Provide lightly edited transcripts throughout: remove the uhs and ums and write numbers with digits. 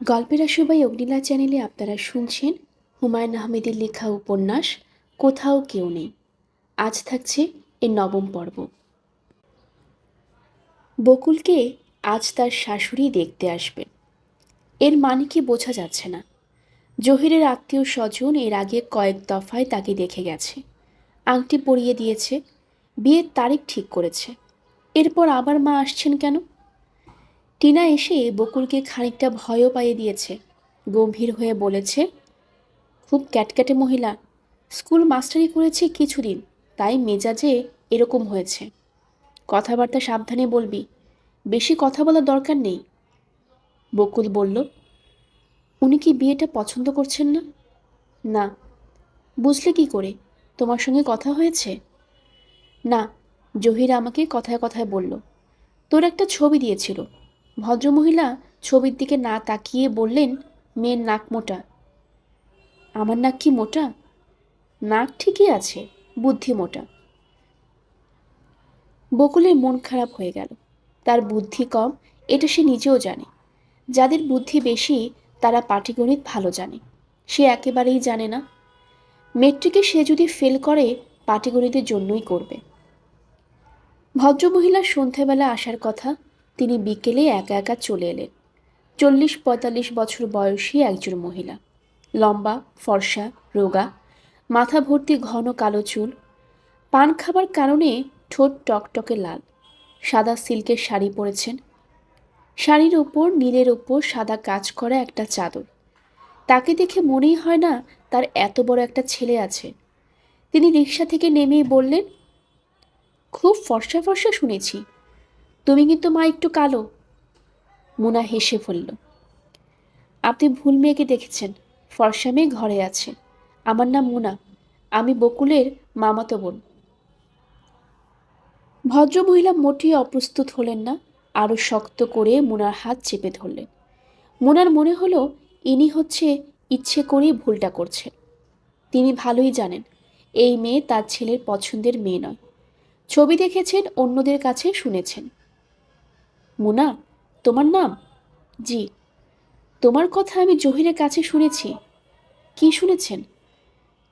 গল্পের আসবাই অগ্নিলা চ্যানেলে আপনারা শুনছেন হুমায়ুন আহমেদের লেখা উপন্যাস কোথাও কেউ নেই। আজ থাকছে এর নবম পর্ব। বকুলকে আজ তার শাশুড়ি দেখতে আসবেন। এর মানে কি বোঝা যাচ্ছে না। জহিরের আত্মীয় স্বজন এর আগে কয়েক দফায় তাকে দেখে গেছে, আংটি পরিয়ে দিয়েছে, বিয়ের তারিখ ঠিক করেছে। এরপর আবার মা আসছেন কেন? টিনা এসে বকুলকে খানিকটা ভয়ও পাইয়ে দিয়েছে। গম্ভীর হয়ে বলেছে, খুব ক্যাটক্যাটে মহিলা, স্কুল মাস্টারি করেছে কিছুদিন, তাই মেজাজে এরকম হয়েছে। কথাবার্তা সাবধানে বলবি, বেশি কথা বলার দরকার নেই। বকুল বলল, উনি কি বিয়েটা পছন্দ করছেন না? না। বুঝলে কি করে? তোমার সঙ্গে কথা হয়েছে? না, জহির আমাকে কথায় কথায় বলল। তোর একটা ছবি দিয়েছিল। ভদ্রমহিলা ছবির দিকে না তাকিয়ে বললেন, মেয়ের নাক মোটা। আমার নাক কি মোটা? নাক ঠিকই আছে, বুদ্ধি মোটা। বকুলের মন খারাপ হয়ে গেল। তার বুদ্ধি কম, এটা সে নিজেও জানে। যাদের বুদ্ধি বেশি তারা পাটিগণিত ভালো জানে, সে একেবারেই জানে না। মেট্রিকে সে যদি ফেল করে, পাটিগণিতের জন্যই করবে। ভদ্রমহিলার সন্ধ্যাবেলা আসার কথা, তিনি বিকেলে একা একা চলে এলেন। 40-45 বছর বয়সী একজন মহিলা, লম্বা, ফর্সা, রোগা, মাথা ভর্তি ঘন কালো চুল, পান খাবার কারণে ঠোঁট টকটকে লাল। সাদা সিল্কের শাড়ি পরেছেন, শাড়ির ওপর নীলের ওপর সাদা কাজ করা একটা চাদর। তাকে দেখে মনেই হয় না তার এত বড় একটা ছেলে আছে। তিনি রিকশা থেকে নেমেই বললেন, খুব ফর্সা ফর্সা শুনেছি, তুমি কিন্তু মা একটু কালো। মুনা হেসে বলল, আপনি ভুল মেয়েকে দেখেছেন, ফর্সা মেয়ে ঘরে আছে। আমার নাম মুনা, আমি বকুলের মামাতো বোন। ভদ্রমহিলা মোটেই অপ্রস্তুত হলেন না, আরও শক্ত করে মুনার হাত চেপে ধরলেন। মুনার মনে হলো ইনি হচ্ছে ইচ্ছে করেই ভুলটা করছে। তিনি ভালোই জানেন এই মেয়ে তার ছেলের পছন্দের মেয়ে নয়। ছবি দেখেছেন, অন্যদের কাছে শুনেছেন। মুনা, তোমার নাম? জি। তোমার কথা আমি জহিরের কাছে শুনেছি। কি শুনেছেন?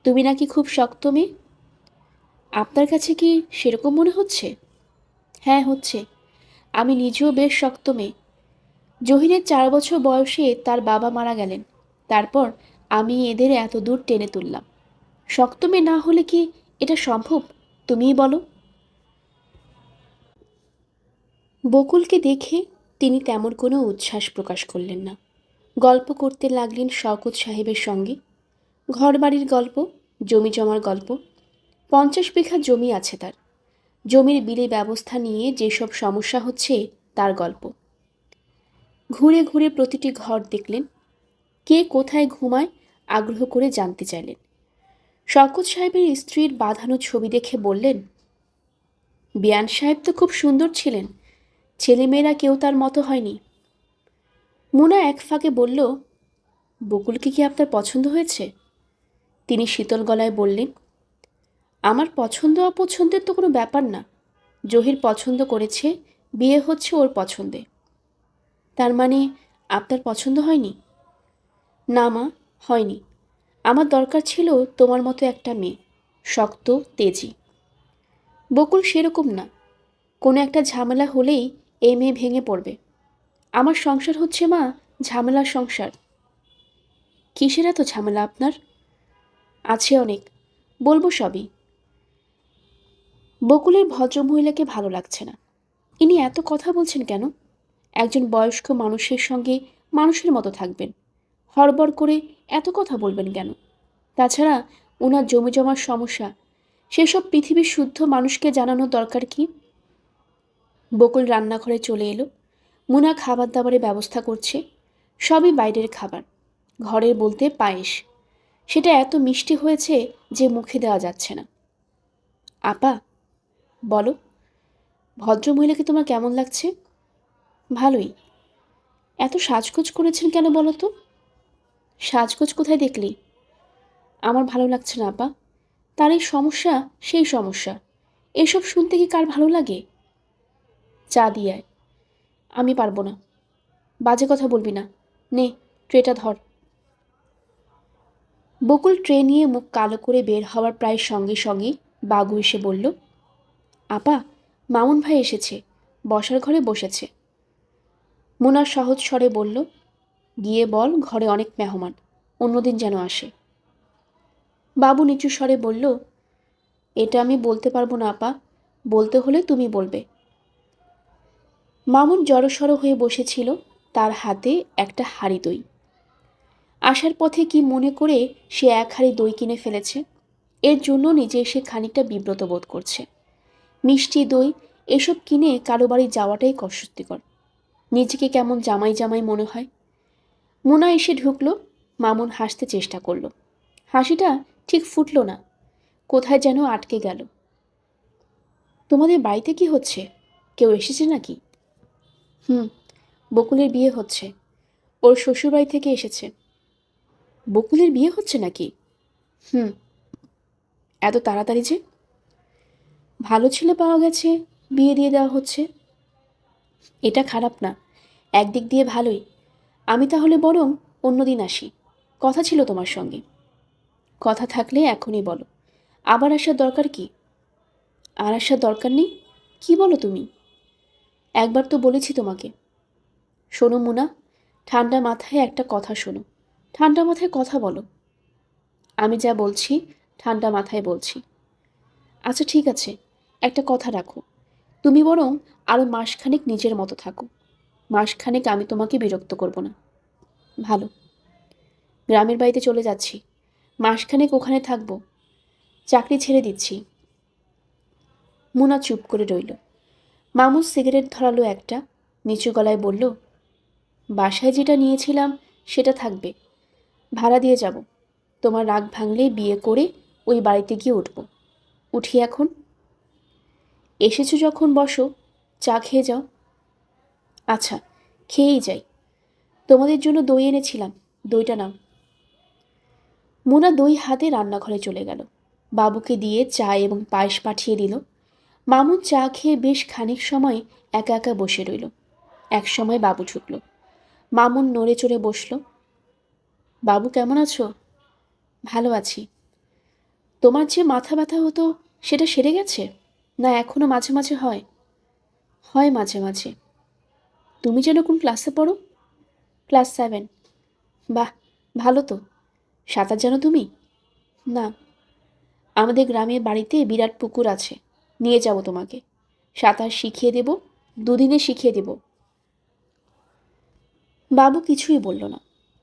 তুমি নাকি খুব শক্ত মেয়ে। আপনার কাছে কি সেরকম মনে হচ্ছে? হ্যাঁ, হচ্ছে। আমি নিজেও বেশ শক্ত মেয়ে। জহিরের 4 বছর বয়সে তার বাবা মারা গেলেন, তারপর আমি এদের এত দূর টেনে তুললাম। শক্ত মেয়ে না হলে কি এটা সম্ভব? তুমিই বলো। বকুলকে দেখে তিনি তেমন কোনো উচ্ছ্বাস প্রকাশ করলেন না। গল্প করতে লাগলেন শওকত সাহেবের সঙ্গে। ঘরবাড়ির গল্প, জমি জমার গল্প। 50 বিঘা জমি আছে তার। জমির বিলে ব্যবস্থা নিয়ে যেসব সমস্যা হচ্ছে তার গল্প। ঘুরে ঘুরে প্রতিটি ঘর দেখলেন, কে কোথায় ঘুমায় আগ্রহ করে জানতে চাইলেন। শওকত সাহেবের স্ত্রীর বাঁধানো ছবি দেখে বললেন, বিয়ান সাহেব তো খুব সুন্দর ছিলেন, ছেলেমেয়েরা কেউ তার মতো হয়নি। মুনা এক ফাঁকে বলল, বকুলকে কি আপনার পছন্দ হয়েছে? তিনি শীতল গলায় বললেন, আমার পছন্দ অপছন্দের তো কোনো ব্যাপার না। জহির পছন্দ করেছে, বিয়ে হচ্ছে ওর পছন্দে। তার মানে আপনার পছন্দ হয়নি? না মা, হয়নি। আমার দরকার ছিল তোমার মতো একটা মেয়ে, শক্ত, তেজি। বকুল সেরকম না। কোনো একটা ঝামেলা হলেই এই মেয়ে ভেঙে পড়বে। আমার সংসার হচ্ছে মা ঝামেলার সংসার। কিসের এত ঝামেলা আপনার? আছে অনেক, বলবো সবই। বকুলের ভদ্রমহিলাকে ভালো লাগছে না। ইনি এত কথা বলছেন কেন? একজন বয়স্ক মানুষের সঙ্গে মানুষের মতো থাকবেন, হড়বড় করে এত কথা বলবেন কেন? তাছাড়া ওনার জমি জমার সমস্যা, সেসব পৃথিবীর শুদ্ধ মানুষকে জানানোর দরকার কি? বকুল রান্নাঘরে চলে এলো। মুনা খাবার দাবারের ব্যবস্থা করছে। সবই বাইরের খাবার। ঘরের বলতে পায়েস, সেটা এত মিষ্টি হয়েছে যে মুখে দেওয়া যাচ্ছে না। আপা, বলো, ভদ্রমহিলাকে তোমার কেমন লাগছে? ভালোই। এত সাজগোজ করেছেন কেন বলো তো? সাজগোজ কোথায় দেখলি? আমার ভালো লাগছে না আপা। তার এই সমস্যা, সেই সমস্যা, এসব শুনতে কি কার ভালো লাগে? চা দিয়ে আয়। আমি পারবো না। বাজে কথা বলবি না। নে, ট্রেটা ধর। বকুল ট্রে নিয়ে মুখ কালো করে বের হওয়ার প্রায় সঙ্গে সঙ্গেই বাবু এসে বলল, আপা, মামুন ভাই এসেছে, বসার ঘরে বসেছে। মুনা সহজ স্বরে বলল, গিয়ে বল ঘরে অনেক মেহমান, অন্যদিন যেন আসে। বাবু নিচু স্বরে বলল, এটা আমি বলতে পারবো না আপা, বলতে হলে তুমি বলবে। মামুন জড়সড় হয়ে বসেছিল, তার হাতে একটা হাঁড়ি দই। আসার পথে কি মনে করে সে এক হাঁড়ি দই কিনে ফেলেছে, এর জন্য নিজে এসে খানিকটা বিব্রত বোধ করছে। মিষ্টি দই এসব কিনে কারো বাড়ি যাওয়াটাই কষ্টকর, নিজেকে কেমন জামাই জামাই মনে হয়। মুনা এসে ঢুকলো, মামুন হাসতে চেষ্টা করলো, হাসিটা ঠিক ফুটল না, কোথায় যেন আটকে গেল। তোমাদের বাড়িতে কি হচ্ছে, কেউ এসেছে নাকি? বকুলের বিয়ে হচ্ছে, ওর শ্বশুরবাড়ি থেকে এসেছে। বকুলের বিয়ে হচ্ছে নাকি? এত তাড়াতাড়ি যে? ভালো ছেলে পাওয়া গেছে, বিয়ে দিয়ে দেওয়া হচ্ছে। এটা খারাপ না, একদিক দিয়ে ভালোই। আমি তাহলে বরং অন্যদিন আসি, কথা ছিল তোমার সঙ্গে। কথা থাকলে এখনই বলো, আবার আসার দরকার কি? আর আসার দরকার নেই? কি বলো তুমি? একবার তো বলেছি তোমাকে। শোনো মুনা, ঠান্ডা মাথায় একটা কথা শোনো, ঠান্ডা মাথায় কথা বলো। আমি যা বলছি ঠান্ডা মাথায় বলছি। আচ্ছা ঠিক আছে, একটা কথা রাখো, তুমি বরং আরও মাসখানেক নিজের মতো থাকো। মাসখানেক আমি তোমাকে বিরক্ত করব না। ভালো। গ্রামের বাড়িতে চলে যাচ্ছি, মাসখানেক ওখানে থাকবো, চাকরি ছেড়ে দিচ্ছি। মুনা চুপ করে রইল। মামুন সিগারেট ধরালো একটা, নিচু গলায় বলল, বাসায় যেটা নিয়েছিলাম সেটা থাকবে, ভাড়া দিয়ে যাব। তোমার রাগ ভাঙলেই বিয়ে করে ওই বাড়িতে গিয়ে উঠব। উঠি এখন? এসেছো যখন বসো, চা খেয়ে যাও। আচ্ছা, খেয়েই যাই। তোমাদের জন্য দই এনেছিলাম, দইটা নাও। মুনা দই হাতে রান্নাঘরে চলে গেল, বাবুকে দিয়ে চা এবং পায়েস পাঠিয়ে দিল। মামুন চা খেয়ে বেশ খানিক সময় একা একা বসে রইল। এক সময় বাবু ঢুকল। মামুন নড়ে চড়ে বসল। বাবু কেমন আছো? ভালো আছি। তোমার যে মাথা ব্যথা হতো সেটা সেরে গেছে, না এখনো মাঝে মাঝে হয়? হয় মাঝে মাঝে। তুমি যেন কোন ক্লাসে পড়ো? ক্লাস 7। বাহ, ভালো তো। সাঁতার জানো তুমি? না। আমাদের গ্রামের বাড়িতে বিরাট পুকুর আছে, নিয়ে যাব তোমাকে, সাঁতার শিখিয়ে দেব, দুদিনে শিখিয়ে দেব। বাবু কিছুই বলল না।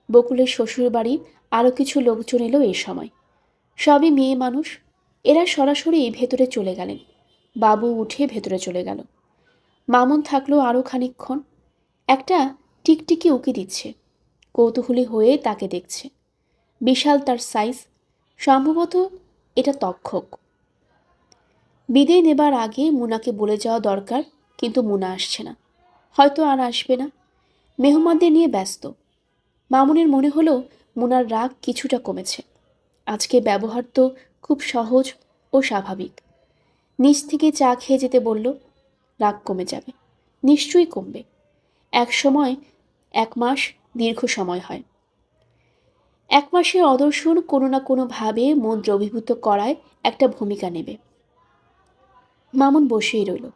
বকুলের শ্বশুর বাড়ি আরও কিছু লোকজন এলো এই সময়, সবই মেয়ে মানুষ। এরা সরাসরি ভেতরে চলে গেলেন। বাবু উঠে ভেতরে চলে গেল। মামুন থাকলো আরও খানিকক্ষণ। একটা টিকটিকি উকি দিচ্ছে, কৌতূহলী হয়ে তাকে দেখছে। বিশাল তার সাইজ, সম্ভবত এটা তক্ষক। বিদায় নেবার আগে মুনাকে বলে যাওয়া দরকার, কিন্তু মুনা আসছে না, হয়তো আর আসবে না, মেহমানদের নিয়ে ব্যস্ত। মামুনের মনে হলো মুনার রাগ কিছুটা কমেছে। আজকে ব্যবহার তো খুব সহজ ও স্বাভাবিক। নিচ থেকে চা খেয়ে যেতে বলল, রাগ কমে যাবে, নিশ্চয়ই কমবে। এক সময় 1 মাস দীর্ঘ সময় হয়। 1 মাসের অদর্শন কোনো না কোনোভাবে মন দ্রবীভূত করায় একটা ভূমিকা নেবে। মামুন বসেই রইল।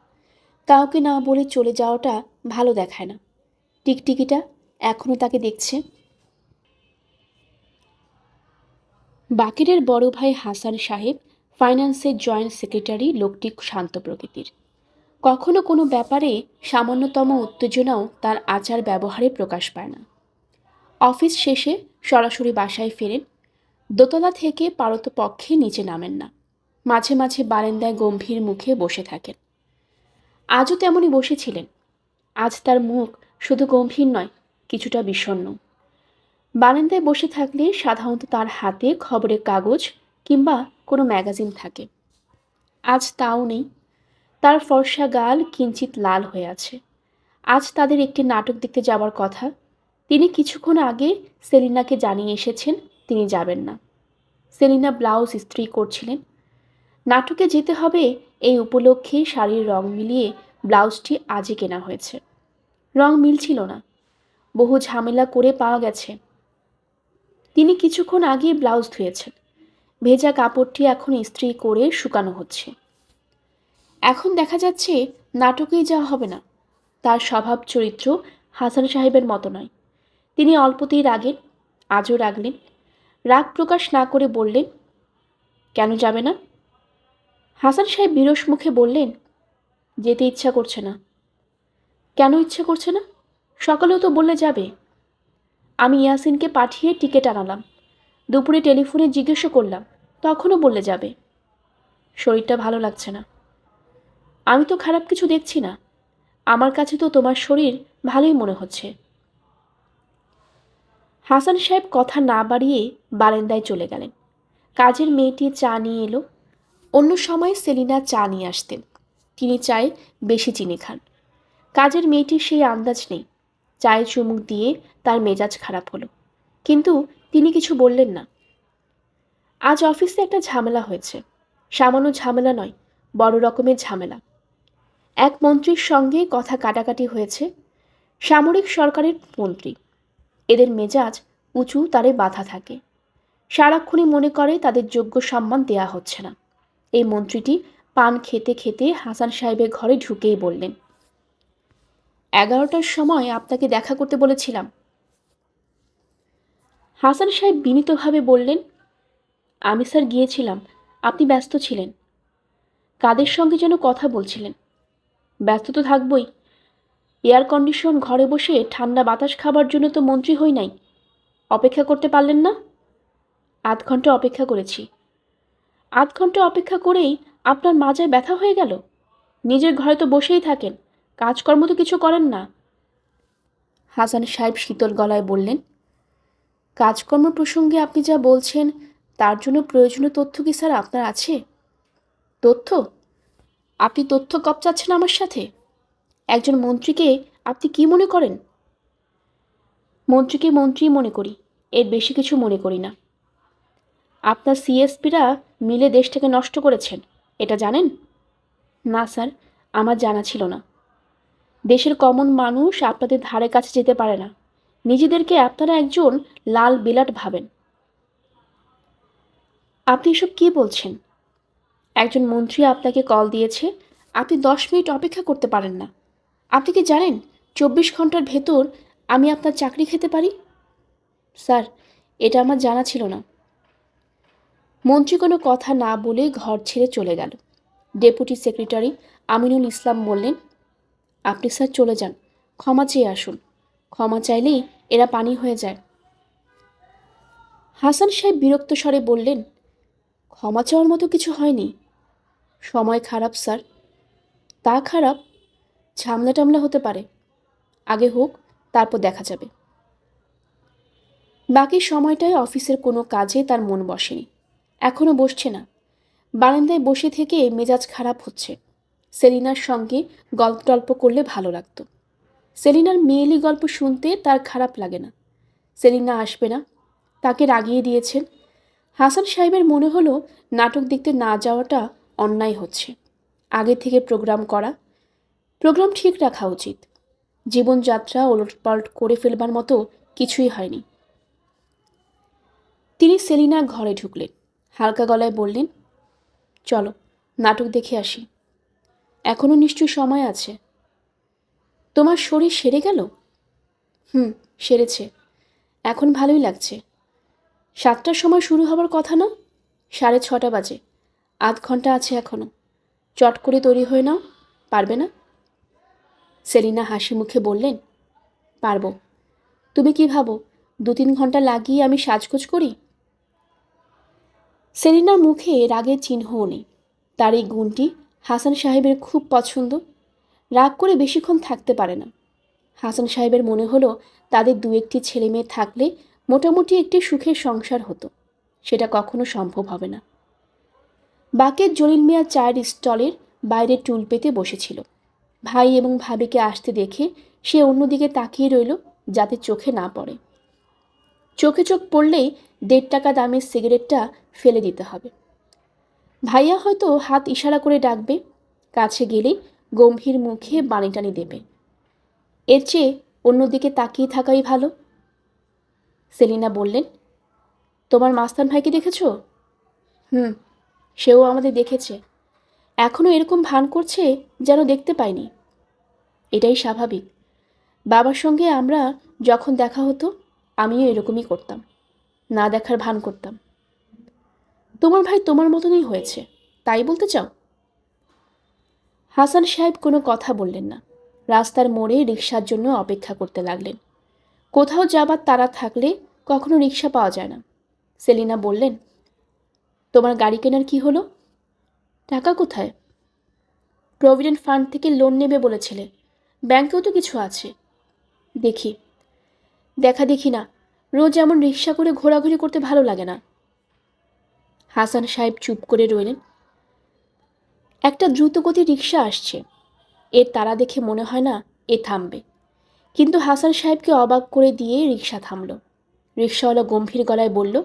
কাউকে না বলে চলে যাওয়াটা ভালো দেখায় না। টিকটিকিটা এখনও তাকে দেখছে। বাকেরের বড় ভাই হাসান সাহেব ফাইন্যান্সের জয়েন্ট সেক্রেটারি। লোকটি শান্ত প্রকৃতির, কখনো কোনো ব্যাপারে সামান্যতম উত্তেজনাও তার আচার ব্যবহারে প্রকাশ পায় না। অফিস শেষে সরাসরি বাসায় ফেরেন। দোতলা থেকে পারতপক্ষে নিচে নামেন না, মাঝে মাঝে বারান্দায় গম্ভীর মুখে বসে থাকেন। আজও তেমনই বসেছিলেন। আজ তার মুখ শুধু গম্ভীর নয়, কিছুটা বিষণ্ণ। বারান্দায় বসে থাকলে সাধারণত তার হাতে খবরের কাগজ কিংবা কোনো ম্যাগাজিন থাকে। আজ তাও নেই। তার ফর্সা গাল কিঞ্চিত লাল হয়ে আছে। আজ তাদের একটি নাটক দেখতে যাওয়ার কথা। তিনি কিছুক্ষণ আগে সেলিনাকে জানিয়ে এসেছেন তিনি যাবেন না। সেলিনা ব্লাউজ ইস্ত্রি করছিলেন। নাটকে যেতে হবে এই উপলক্ষে শাড়ির রং মিলিয়ে ব্লাউজটি আজই কেনা হয়েছে। রং মিলছিল না, বহু ঝামেলা করে পাওয়া গেছে, তিনি কিছুক্ষণ আগে ব্লাউজ ধুয়েছেন। ভেজা কাপড়টি এখন ইস্ত্রি করে শুকানো হচ্ছে। এখন দেখা যাচ্ছে নাটকেই যাওয়া হবে না। তার স্বভাব চরিত্র হাসান সাহেবের মতো নয়। তিনি অল্পতেই রাগেন, আজও রাগলেন। রাগ প্রকাশ না করে বললেন, কেন যাবে না? হাসান সাহেব বিরস মুখে বললেন, যেতে ইচ্ছা করছে না। কেন ইচ্ছে করছে না? সকালেও তো বললে যাবে। আমি ইয়াসিনকে পাঠিয়ে টিকিট আনালাম। দুপুরে টেলিফোনে জিজ্ঞেসও করলাম, তখনও বললে যাবে। শরীরটা ভালো লাগছে না। আমি তো খারাপ কিছু দেখছি না। আমার কাছে তো তোমার শরীর ভালোই মনে হচ্ছে। হাসান সাহেব কথা না বাড়িয়ে বারান্দায় চলে গেলেন। কাজের মেয়েটি চা নিয়ে এলো। অন্য সময় সেলিনা চা নিয়ে আসতেন। তিনি চায়ে বেশি চিনি খান। কাজের মেয়েটির সেই আন্দাজ নেই। চায়ে চুমুক দিয়ে তার মেজাজ খারাপ হলো, কিন্তু তিনি কিছু বললেন না। আজ অফিসে একটা ঝামেলা হয়েছে। সামান্য ঝামেলা নয়, বড় রকমের ঝামেলা। এক মন্ত্রীর সঙ্গে কথা কাটাকাটি হয়েছে। সামরিক সরকারের মন্ত্রী। এদের মেজাজ উঁচু তারে বাধা থাকে। সারাক্ষণই মনে করে তাদের যোগ্য সম্মান দেয়া হচ্ছে না। এই মন্ত্রীটি পান খেতে খেতে হাসান সাহেবের ঘরে ঢুকেই বললেন, 11টার সময় আপনাকে দেখা করতে বলেছিলাম। হাসান সাহেব বিনীতভাবে বললেন, আমি স্যার গিয়েছিলাম, আপনি ব্যস্ত ছিলেন। কাদের সঙ্গে যেন কথা বলছিলেন। ব্যস্ত তো থাকবই। এয়ার কন্ডিশন ঘরে বসে ঠান্ডা বাতাস খাবার জন্য তো মন্ত্রী হই নাই। অপেক্ষা করতে পারলেন না? 8 ঘন্টা অপেক্ষা করেছি। 8 ঘন্টা অপেক্ষা করেই আপনার মাজায় ব্যথা হয়ে গেল? নিজের ঘরে তো বসেই থাকেন, কাজকর্ম তো কিছু করেন না। হাসান সাহেব শীতল গলায় বললেন, কাজকর্ম প্রসঙ্গে আপনি যা বলছেন তার জন্য প্রয়োজনীয় তথ্য কি স্যার আপনার আছে? তথ্য? আপনি তথ্য কপচাচ্ছেন আমার সাথে? একজন মন্ত্রীকে আপনি কি মনে করেন? মন্ত্রীকে মন্ত্রী মনে করি, এর বেশি কিছু মনে করি না। আপনার সিএসপিরা মিলে দেশটাকে নষ্ট করেছেন, এটা জানেন? না স্যার, আমার জানা ছিল না। দেশের কমন মানুষ আপনাদের ধারে কাছে যেতে পারে না। নিজেদেরকে আপনারা একজন লাল বিলাট ভাবেন। আপনি এসব কি বলছেন? একজন মন্ত্রী আপনাকে কল দিয়েছে, আপনি 10 মিনিট অপেক্ষা করতে পারেন না। আপনি কি জানেন 24 ঘন্টার ভেতর আমি আপনার চাকরি খেতে পারি? স্যার, এটা আমার জানা ছিল না। মন্ত্রী কোনো কথা না বলে ঘর ছেড়ে চলে গেল। ডেপুটি সেক্রেটারি আমিনুল ইসলাম বললেন, আপনি স্যার চলে যান, ক্ষমা চেয়ে আসুন। ক্ষমা চাইলেই এরা পানি হয়ে যায়। হাসান সাহেব বিরক্ত স্বরে বললেন, ক্ষমা চাওয়ার মতো কিছু হয়নি। সময় খারাপ স্যার। তা খারাপ? ঝামলা টামলা হতে পারে। আগে হোক, তারপর দেখা যাবে। বাকি সময়টায় অফিসের কোনো কাজে তার মন বসেনি। এখনও বসছে না। বারান্দায় বসে থেকে মেজাজ খারাপ হচ্ছে। সেলিনার সঙ্গে গল্প টল্প করলে ভালো লাগতো। সেলিনার মেয়েলি গল্প শুনতে তার খারাপ লাগে না। সেলিনা আসবে না, তাকে রাগিয়ে দিয়েছেন। হাসান সাহেবের মনে হলো নাটক দেখতে না যাওয়াটা অন্যায় হচ্ছে। আগে থেকে প্রোগ্রাম করা, প্রোগ্রাম ঠিক রাখা উচিত। জীবনযাত্রা ওলটপালট করে ফেলবার মতো কিছুই হয়নি। তিনি সেলিনার ঘরে ঢুকলেন। হালকা গলায় বললেন, চলো নাটক দেখে আসি। এখনও নিশ্চয়ই সময় আছে। তোমার শরীর সেরে গেল? সেরেছে। এখন ভালোই লাগছে। 7টার সময় শুরু হবার কথা না? 6:30 বাজে। 8 ঘন্টা আছে এখনও। চট করে তৈরি হয়ে নাও, পারবে না? সেলিনা হাসি মুখে বললেন, পারবো। তুমি কি ভাবো 2-3 ঘন্টা লাগিয়ে আমি সাজগোজ করি? সেলিনার মুখে রাগের চিহ্নও নেই। তার এই গুণটি হাসান সাহেবের খুব পছন্দ। রাগ করে বেশিক্ষণ থাকতে পারে না। হাসান সাহেবের মনে হলো তাদের 2-1টি ছেলে মেয়ে থাকলে মোটামুটি একটি সুখের সংসার হতো। সেটা কখনো সম্ভব হবে না। বাকের জলিল মিয়া চায়ের স্টলের বাইরে টুল পেতে বসেছিল। ভাই এবং ভাবিকে আসতে দেখে সে অন্যদিকে তাকিয়ে রইল, যাতে চোখে না পড়ে। চোখে চোখ পড়লেই 1.5 টাকা দামের সিগারেটটা ফেলে দিতে হবে। ভাইয়া হয়তো হাত ইশারা করে ডাকবে, কাছে গেলেই গম্ভীর মুখে বানি টানি দেবে। এর চেয়ে অন্যদিকে তাকিয়ে থাকাই ভালো। সেলিনা বললেন, তোমার মাস্তান ভাইকে দেখেছো? হুম, সেও আমাদের দেখেছে। এখনও এরকম ভান করছে যেন দেখতে পাইনি। এটাই স্বাভাবিক। বাবার সঙ্গে আমরা যখন দেখা হতো আমিও এরকমই করতাম, না দেখার ভান করতাম। তোমার ভাই তোমার মতনই হয়েছে, তাই বলতে চাও? হাসান সাহেব কোনো কথা বললেন না। রাস্তার মোড়ে রিকশার জন্য অপেক্ষা করতে লাগলেন। কোথাও যাবার তাড়া থাকলে কখনো রিকশা পাওয়া যায় না। সেলিনা বললেন, তোমার গাড়ি কেনার কি হলো? টাকা কোথায়? প্রভিডেন্ট ফান্ড থেকে লোন নেবে বলেছিলে, ব্যাংকেও তো কিছু আছে। দেখি। দেখা দেখি না, রোজ এমন রিকশা করে ঘোরাঘুরি করতে ভালো লাগে না। হাসান সাহেব চুপ করে রইলেন। একটা দ্রুতগতির রিকশা আসছে, এর তাড়া দেখে মনে হয় না এ থামবে। কিন্তু হাসান সাহেবকে অবাক করে দিয়ে রিকশা থামল। রিকশাওয়ালা গম্ভীর গলায় বলল,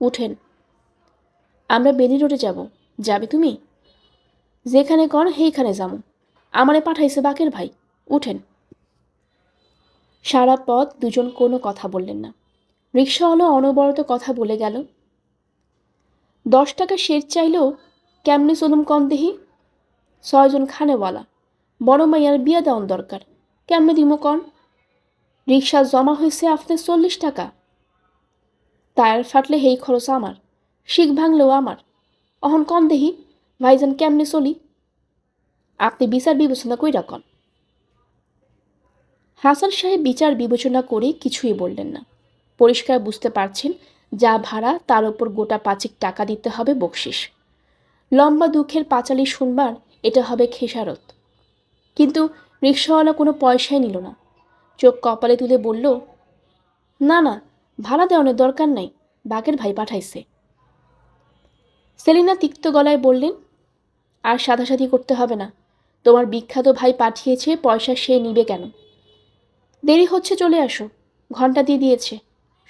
উঠেন। আমরা বেলি রোডে যাব, যাবে তুমি? যেখানে কন সেইখানে যাবো, আমারে পাঠাইছে বাকের ভাই, উঠেন। সারা পথ দুজন কোনো কথা বললেন না। রিকশাওয়ালা অনবরত কথা বলে গেল। 10 টাকা শের চাইলেও কেমনে চলুম কম দেহি? 6 জন খানেওয়ালা, বড় মাইয়ার বিয়া দেওয়ান দরকার, কেমনে দিমো কন? রিকশা জমা হয়েছে আপনার 40 টাকা। টায়ার ফাটলে হেই খরচ আমার, শিখ ভাঙলেও আমার। অহন কম দেহি ভাইজান কেমনে চলি? আপনি বিচার বিবেচনা কইরা কন। হাসান সাহেব বিচার বিবেচনা করে কিছুই বললেন না। পরিষ্কার বুঝতে পারছেন যা ভাড়া তার ওপর গোটা 5 টাকা দিতে হবে বকশিস। লম্বা দুঃখের পাঁচালি শুনবার এটা হবে খেসারত। কিন্তু রিকশাওয়ালা কোনো পয়সাই নিল না। চোখ কপালে তুলে বলল, না না, ভাড়া দেওয়ানোর দরকার নাই, বাকের ভাই পাঠাইছে। সেলিনা তিক্ত গলায় বললেন, আর সাধাসাধি করতে হবে না, তোমার বিখ্যাত ভাই পাঠিয়েছে, পয়সা সে নিবে কেন? দেরি হচ্ছে, চলে আসো, ঘন্টা দিয়ে দিয়েছে,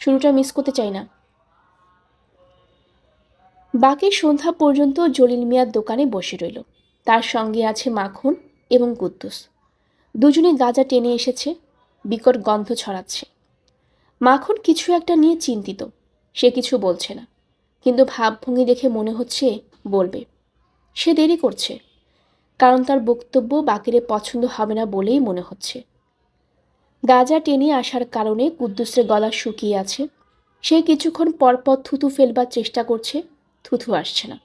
শুরুটা মিস করতে চাই না। বাকি সন্ধ্যা পর্যন্ত জলিল মিয়ার দোকানে বসে রইল। তার সঙ্গে আছে মাখন এবং কুদ্দুস। দুজনে গাঁজা টেনে এসেছে, বিকট গন্ধ ছড়াচ্ছে। মাখন কিছু একটা নিয়ে চিন্তিত, সে কিছু বলছে না, কিন্তু ভাবভঙ্গি দেখে মনে হচ্ছে বলবে। সে দেরি করছে, কারণ তার বক্তব্য বাকিরে পছন্দ হবে না বলেই মনে হচ্ছে। গাঁজা টেনে আসার কারণে কুদ্দুসের গলা শুকিয়ে আছে। সে কিছুক্ষণ পরপর থুতু ফেলবার চেষ্টা করছে, থুতু আসছে না।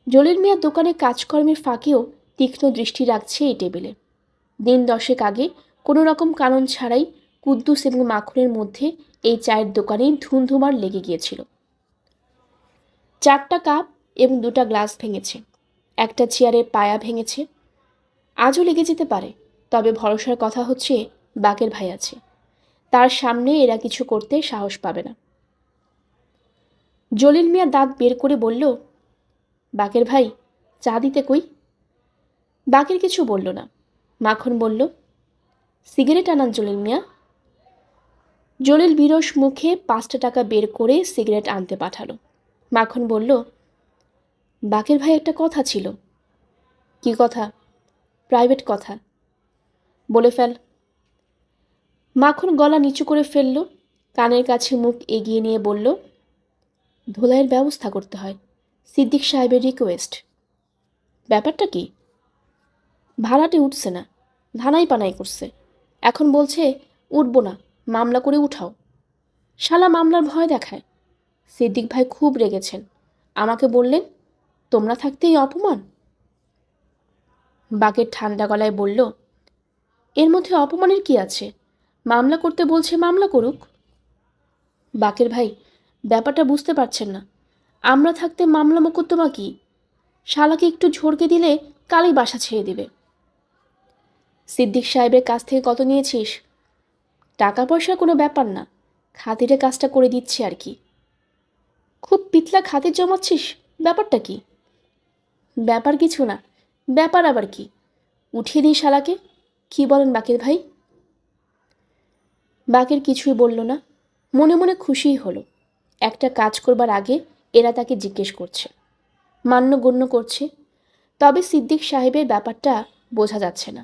জলিল মিয়ার দোকানে কাজকর্মের ফাঁকেও তীক্ষ্ণ দৃষ্টি রাখছে এই টেবিলে। দিন 10 আগে কোনো রকম কারণ ছাড়াই কুদ্দুস এবং মাখনের মধ্যে এই চায়ের দোকানেই ধুমধুমার লেগে গিয়েছিল। 4টা কাপ এবং 2টা গ্লাস ভেঙেছে, একটা চেয়ারের পায়া ভেঙেছে। আজও লেগে যেতে পারে, তবে ভরসার কথা হচ্ছে বাকের ভাই আছে, তার সামনে এরা কিছু করতে সাহস পাবে না। জলিল মিয়া দাঁত বের করে বলল, বাকের ভাই, চা দিতে কই? বাকের কিছু বলল না। মাখন বলল, সিগারেট আনান জলিল মিয়া। জলিল বিরস মুখে 5টা টাকা বের করে সিগারেট আনতে পাঠালো। মাখন বলল, বাকের ভাই, একটা কথা ছিল। কি কথা? প্রাইভেট কথা। বলে ফেল। মাখন গলা নিচু করে ফেলল, কানের কাছে মুখ এগিয়ে নিয়ে বলল, ধোলাইয়ের ব্যবস্থা করতে হয়, সিদ্দিক সাহেবের রিকোয়েস্ট। ব্যাপারটা কি? ভাড়াটে উঠছে না, ধানাই পানাই করছে, এখন বলছে উঠবো না, মামলা করে উঠাও। শালা মামলার ভয় দেখায়। সিদ্দিক ভাই খুব রেগেছেন, আমাকে বললেন, তোমরা থাকতেই অপমান। বাকের ঠান্ডা গলায় বলল, এর মধ্যে অপমানের কি আছে? মামলা করতে বলছে, মামলা করুক। বাকের ভাই, ব্যাপারটা বুঝতে পারছেন না, আমরা থাকতে মামলা মোকদ্দমা কি? শালাকে একটু ঝড়কে দিলে কালই বাসা ছেড়ে দিবে। সিদ্দিক সাহেবের কাছ থেকে কত নিয়েছিস? টাকা পয়সার কোনো ব্যাপার না, খাতিরে কাজটা করে দিচ্ছি আর কি। খুব পিতলা খাতির জমাচ্ছিস, ব্যাপারটা কি? ব্যাপার কিছু না, ব্যাপার আবার কি? উঠিয়ে দিই শালাকে, কি বলেন বাকের ভাই? বাকের কিছুই বলল না, মনে মনে খুশিই হলো। একটা কাজ করবার আগে এরা তাকে জিজ্ঞেস করছে, মান্যগণ্য করছে। তবে সিদ্দিক সাহেবের ব্যাপারটা বোঝা যাচ্ছে না,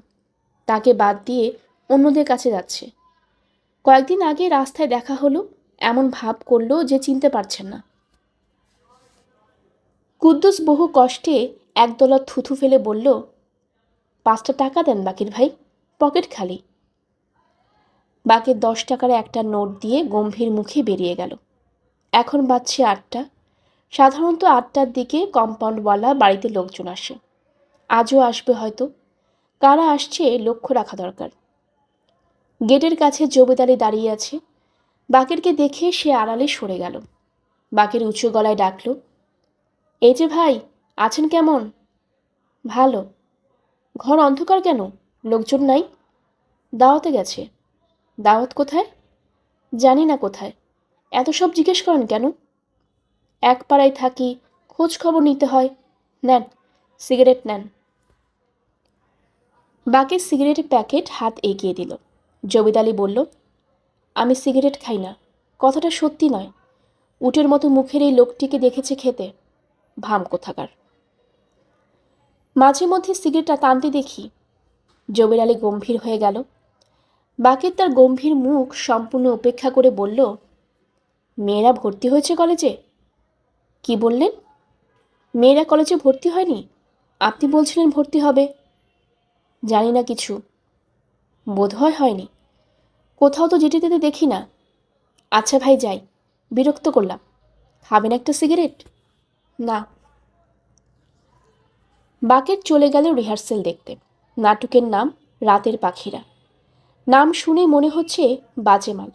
তাকে বাদ দিয়ে অন্যদের কাছে যাচ্ছে। কয়েকদিন আগে রাস্তায় দেখা হলো, এমন ভাব করলো যে চিনতে পারছেন না। কুদ্দুস বহু কষ্টে একদলা থুথু ফেলে বলল, 5টা টাকা দেন বাকির ভাই, পকেট খালি। বাকির 10 টাকার একটা নোট দিয়ে গম্ভীর মুখে বেরিয়ে গেল। এখন বাজছে 8টা। সাধারণত 8টার দিকে কম্পাউন্ডওয়ালা বাড়িতে লোকজন আসে। আজও আসবে হয়তো। কারা আসছে লক্ষ্য রাখা দরকার। গেটের কাছে জবেদ আলী দাঁড়িয়ে আছে। বাকেরকে দেখে সে আড়ালে সরে গেল। বাকের উঁচু গলায় ডাকল, এই যে ভাই, আছেন কেমন? ভালো। ঘর অন্ধকার কেন? লোকজন নাই? দাওয়াতে গেছে। দাওয়াত কোথায়? জানি না কোথায়। এত সব জিজ্ঞেস করেন কেন? এক পাড়ায় থাকি, খোঁজ খবর নিতে হয়। নেন, সিগারেট নেন। বাকের সিগারেটের প্যাকেট হাত এগিয়ে দিল। জবিদ আলী বলল, আমি সিগারেট খাই না। কথাটা সত্যি নয়। উটের মতো মুখের এই লোকটিকে দেখেছে খেতে। ভাম কোথাকার। মাঝে মধ্যে সিগারেটটা টানতে দেখি। জবির আলী গম্ভীর হয়ে গেল। বাকের তার গম্ভীর মুখ সম্পূর্ণ উপেক্ষা করে বলল, মেয়েরা ভর্তি হয়েছে কলেজে? কি বললেন? মেয়েরা কলেজে ভর্তি হয়নি? আপনি বলছিলেন ভর্তি হবে। জানি না কিছু। বোধহয় হয়নি। কোথাও তো যেতে যেতে দেখি না। আচ্ছা ভাই, যাই। বিরক্ত করলাম। খাবেন একটা সিগারেট? না। বাকের চলে গেল রিহার্সেল দেখতে। নাটকের নাম রাতের পাখিরা। নাম শুনে মনে হচ্ছে বাজে মাল।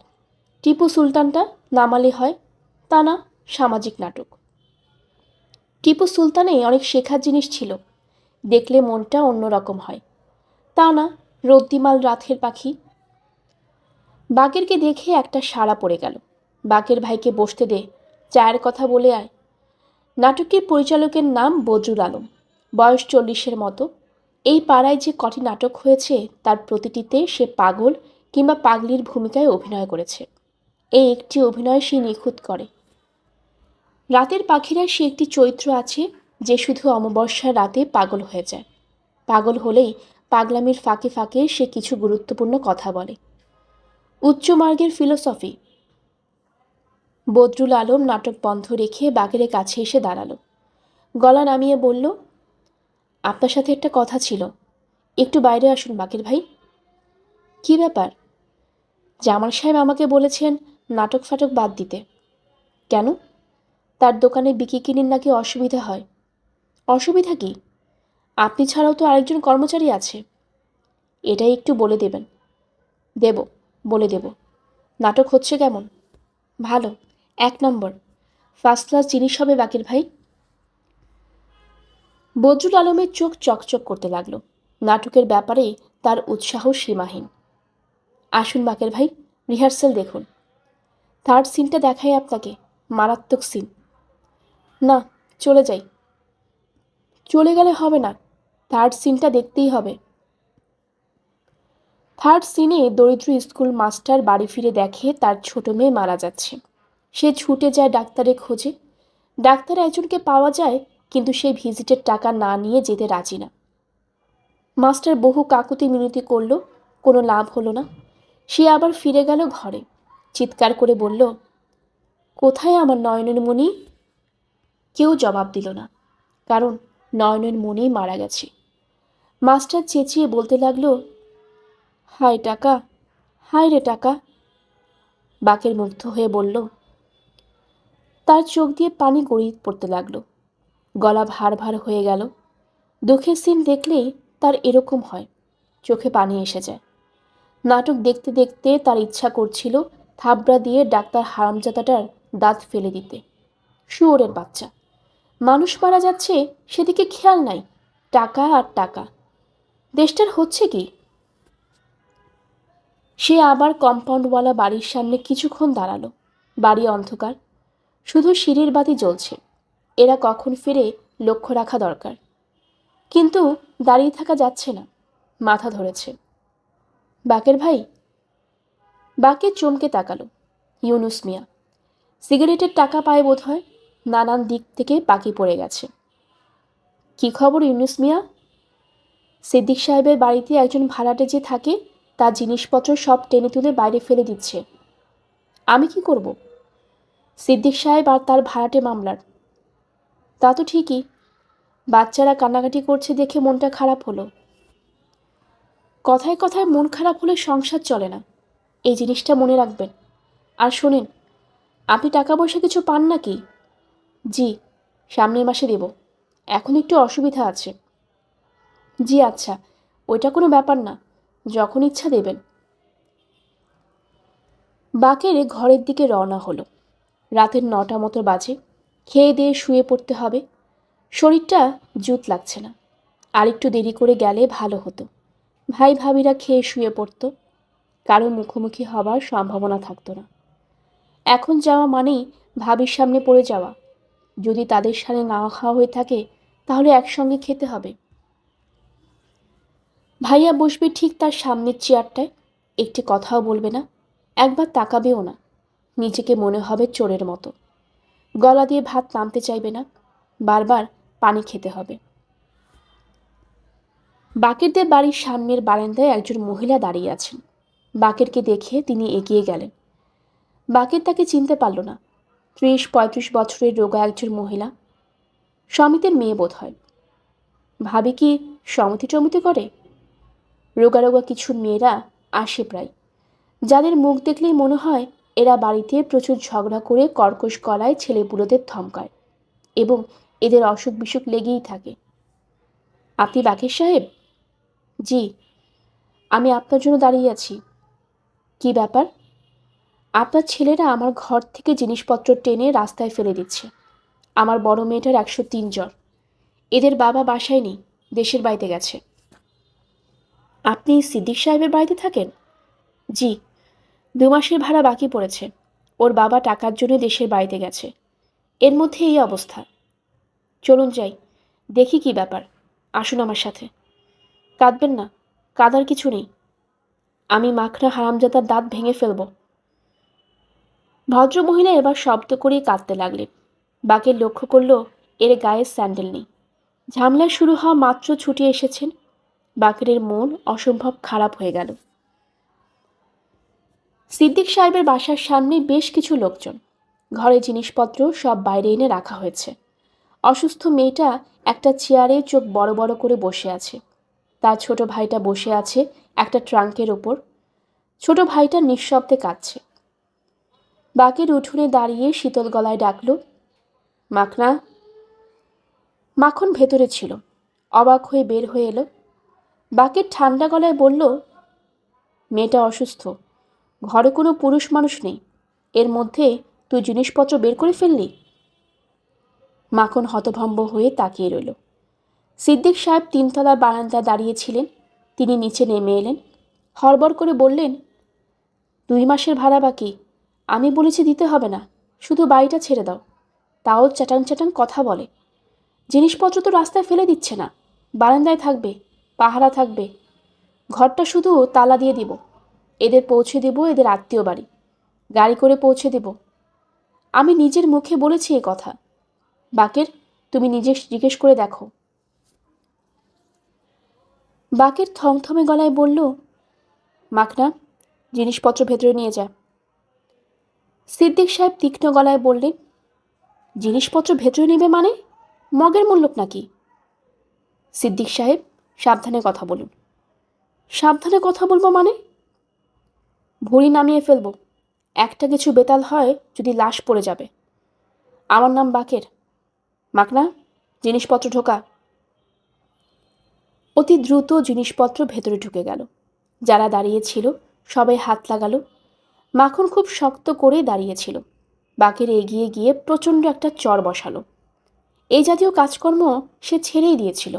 টিপু সুলতানটা নামালে হয়, তা না, সামাজিক নাটক। টিপু সুলতানে অনেক শেখার জিনিস ছিল, দেখলে মনটা অন্যরকম হয়, তা না রদ্দিমাল রাতের পাখি। বাকেরকে দেখে একটা সাড়া পড়ে গেল। বাকের ভাইকে বসতে দে, চায়ের কথা বলে আয়। নাটকের পরিচালকের নাম বজরুল আলম। বয়স 40-এর মতো। এই পাড়ায় যে কটি নাটক হয়েছে তার প্রতিটিতে সে পাগল কিংবা পাগলির ভূমিকায় অভিনয় করেছে। এই একটি অভিনয় সে নিখুঁত করে। রাতের পাখিরা সে একটি চরিত্র আছে যে শুধু অমাবস্যার রাতে পাগল হয়ে যায়। পাগল হলেই পাগলামির ফাঁকে ফাঁকে সে কিছু গুরুত্বপূর্ণ কথা বলে। উচ্চ মার্গের ফিলোসফি। বদরুল আলম নাটক বন্ধ রেখে বাকের কাছে এসে দাঁড়ালো। গলা নামিয়ে বলল, আপনার সাথে একটা কথা ছিল, একটু বাইরে আসুন বাকের ভাই। কি ব্যাপার? জামাল সাহেব আমাকে বলেছেন নাটক ফাটক বাদ দিতে। কেন? তার দোকানে বিক্রি কিনির নাকি অসুবিধা হয়। অসুবিধা কি? আপনি ছাড়াও তো আরেকজন কর্মচারী আছে। এটাই একটু বলে দেবেন। দেব, বলে দেব। নাটক হচ্ছে কেমন? ভালো, 1 নম্বর, ফার্স্ট ক্লাস জিনিস হবে বাকের ভাই। বজরুল আলমের চোখ চকচক করতে লাগলো। নাটকের ব্যাপারে তার উৎসাহ সীমাহীন। আসুন বাকের ভাই, রিহার্সেল দেখুন। 3rd সিনটা দেখাই আপনাকে, মারাত্মক সিন। না, চলে যাই। চলে গেলে হবে না, 3rd সিনটা দেখতেই হবে। 3rd সিনে দরিদ্র স্কুল মাস্টার বাড়ি ফিরে দেখে তার ছোট মেয়ে মারা যাচ্ছে। সে ছুটে যায় ডাক্তারের খোঁজে। ডাক্তার একজনকে পাওয়া যায়, কিন্তু সে ভিজিটের টাকা না নিয়ে যেতে রাজি না। মাস্টার বহু কাকুতি মিনতি করল, কোনো লাভ হলো না। সে আবার ফিরে গেল ঘরে। চিৎকার করে বলল, কোথায় আমার নয়নের মণি? কেউ জবাব দিল না, কারণ নয়নের মণি মারা গেছে। মাস্টার চেঁচিয়ে বলতে লাগলো, হায় টাকা, হায় রে টাকা। বাকের মুগ্ধ হয়ে বলল। তার চোখ দিয়ে পানি গড়িয়ে পড়তে লাগলো। গলা ভার ভার হয়ে গেল। দুঃখের সিন দেখলেই তার এরকম হয়, চোখে পানি এসে যায়। নাটক দেখতে দেখতে তার ইচ্ছা করছিল থাবড়া দিয়ে ডাক্তার হারামজাদাটার দাঁত ফেলে দিতে। শুয়োরের বাচ্চা, মানুষ মারা যাচ্ছে সেদিকে খেয়াল নাই, টাকা আর টাকা। দেশটার হচ্ছে কি? সে আবার কম্পাউন্ডওয়ালা বাড়ির সামনে কিছুক্ষণ দাঁড়ালো। বাড়ি অন্ধকার, শুধু সিঁড়ির বাতি জ্বলছে। এরা কখন ফিরে লক্ষ্য রাখা দরকার। কিন্তু দাঁড়িয়ে থাকা যাচ্ছে না, মাথা ধরেছে। বাকের ভাই? বাকের চমকে তাকালো। ইউনুস মিয়া। সিগারেটের টাকা পায় বোধ হয়, নানান দিক থেকে বাকি পড়ে গেছে। কি খবর ইউনুস মিয়া? সিদ্দিক সাহেবের বাড়িতে একজন ভাড়াটে যে থাকে, তার জিনিসপত্র সব টেনে তুলে বাইরে ফেলে দিচ্ছে। আমি কি করব? সিদ্দিক সাহেব আর তার ভাড়াটে মামলার। তা তো ঠিকই, বাচ্চারা কান্নাকাটি করছে দেখে মনটা খারাপ হলো। কথায় কথায় মন খারাপ হলে সংসার চলে না, এই জিনিসটা মনে রাখবেন। আর শোনেন, আপনি টাকা পয়সা কিছু পান নাকি? জি, সামনের মাসে দেব। এখন একটু অসুবিধা আছে। জি আচ্ছা, ওইটা কোনো ব্যাপার না, যখন ইচ্ছা দেবেন। বাকেরে ঘরের দিকে রওনা হলো। রাতের 9টা মতো বাজে। খেয়ে দিয়ে শুয়ে পড়তে হবে। শরীরটা জুত লাগছে না, আর একটু দেরি করে গেলে ভালো হতো। ভাই ভাবিরা খেয়ে শুয়ে পড়তো, কারো মুখোমুখি হবার সম্ভাবনা থাকতো না। এখন যাওয়া মানেই ভাবির সামনে পড়ে যাওয়া। যদি তাদের সামনে না খাওয়া হয়ে থাকে তাহলে একসঙ্গে খেতে হবে। ভাইয়া বসবে ঠিক তার সামনের চেয়ারটায়, একটি কথাও বলবে না, একবার তাকাবেও না। নিজেকে মনে হবে চোরের মতো। গলা দিয়ে ভাত নামতে চাইবে না, বারবার পানি খেতে হবে। বাকেরদের বাড়ির সামনের বারান্দায় একজন মহিলা দাঁড়িয়ে আছেন। বাকেরকে দেখে তিনি এগিয়ে গেলেন। বাকের তাকে চিনতে পারল না। 30-35 বছরের রোগা একজন মহিলা, সমিতের মেয়ে বোধ হয়। ভাবি কি সমিতি টমিতি করে? রোগা রোগা কিছু মেয়েরা আসে প্রায়, যাদের মুখ দেখলেই মনে হয় এরা বাড়িতে প্রচুর ঝগড়া করে কর্কশ গলায় ছেলেপুলেদের ধমকায়, এবং এদের অসুখ বিসুখ লেগেই থাকে। আপনি বাকের সাহেব? জি, আমি আপনার জন্য দাঁড়িয়ে আছি। কি ব্যাপার? আপনার ছেলেরা আমার ঘর থেকে জিনিসপত্র টেনে রাস্তায় ফেলে দিচ্ছে। আমার বড় মেয়েটার 103 জ্বর। এদের বাবা বাসায় নেই, দেশের বাড়িতে গেছে। আপনি সিদ্দিক সাহেবের বাড়িতে থাকেন? জি, 2 মাসের ভাড়া বাকি পড়েছে। ওর বাবা টাকার জন্য দেশের বাড়িতে গেছে, এর মধ্যে এই অবস্থা। চলুন যাই, দেখি কি ব্যাপার। আসুন আমার সাথে। কাঁদবেন না, কাঁদার কিছু নেই। আমি মাখনা হারামজাদার দাঁত ভেঙে ফেলব। ভদ্রমহিলা এবার শব্দ করেই কাঁদতে লাগলেন। বাকের লক্ষ্য করল এর গায়ে স্যান্ডেল নেই। ঝামেলা শুরু হওয়া মাত্র ছুটে এসেছেন। বাকেরের মন অসম্ভব খারাপ হয়ে গেল। সিদ্দিক সাহেবের বাসার সামনে বেশ কিছু লোকজন। ঘরে জিনিসপত্র সব বাইরে এনে রাখা হয়েছে। অসুস্থ মেয়েটা একটা চেয়ারে চোখ বড় বড় করে বসে আছে। তার ছোট ভাইটা বসে আছে একটা ট্রাঙ্কের ওপর। ছোট ভাইটা নিঃশব্দে কাঁদছে। বাকের উঠোনে দাঁড়িয়ে শীতল গলায় ডাকল, মাখনা। মাখন ভেতরে ছিল, অবাক হয়ে বের হয়ে এলো। বাকের ঠান্ডা গলায় বলল, মেয়েটা অসুস্থ, ঘরে কোনো পুরুষ মানুষ নেই, এর মধ্যে তুই জিনিসপত্র বের করে ফেললি? মাখন হতভম্ব হয়ে তাকিয়ে রইল। সিদ্দিক সাহেব 3তলা বারান্দায় দাঁড়িয়েছিলেন। তিনি নিচে নেমে এলেন। হড়বড় করে বললেন, 2 মাসের ভাড়া বাকি। আমি বলেছি দিতে হবে না, শুধু বাড়িটা ছেড়ে দাও। তাও চ্যাটাং চ্যাটাং কথা বলে। জিনিসপত্র তো রাস্তায় ফেলে দিচ্ছে না, বারান্দায় থাকবে, পাহারা থাকবে। ঘরটা শুধু তালা দিয়ে দিব। এদের পৌঁছে দেব এদের আত্মীয় বাড়ি, গাড়ি করে পৌঁছে দেব। আমি নিজের মুখে বলেছি এ কথা। বাকের, তুমি নিজে জিজ্ঞেস করে দেখো। বাকের থমথমে গলায় বলল, মাখনা, জিনিসপত্র ভেতরে নিয়ে যা। সিদ্দিক সাহেব তীক্ষ্ণ গলায় বললেন, জিনিসপত্র ভেতরে নেবে মানে? মগের মূল্যক নাকি? সিদ্দিক সাহেব, সাবধানে কথা বলুন। সাবধানে কথা বলবো মানে? ভুঁড়ি নামিয়ে ফেলবো। একটা কিছু বেতাল হয় যদি লাশ পড়ে যাবে। আমার নাম বাকের। মাখনা, জিনিসপত্র ঢোকা। অতি দ্রুত জিনিসপত্র ভেতরে ঢুকে গেল। যারা দাঁড়িয়েছিল সবাই হাত লাগালো। মাখন খুব শক্ত করে দাঁড়িয়েছিল। বাকের এগিয়ে গিয়ে প্রচণ্ড একটা চর বসালো। এই জাতীয় কাজকর্ম সে ছেড়েই দিয়েছিল,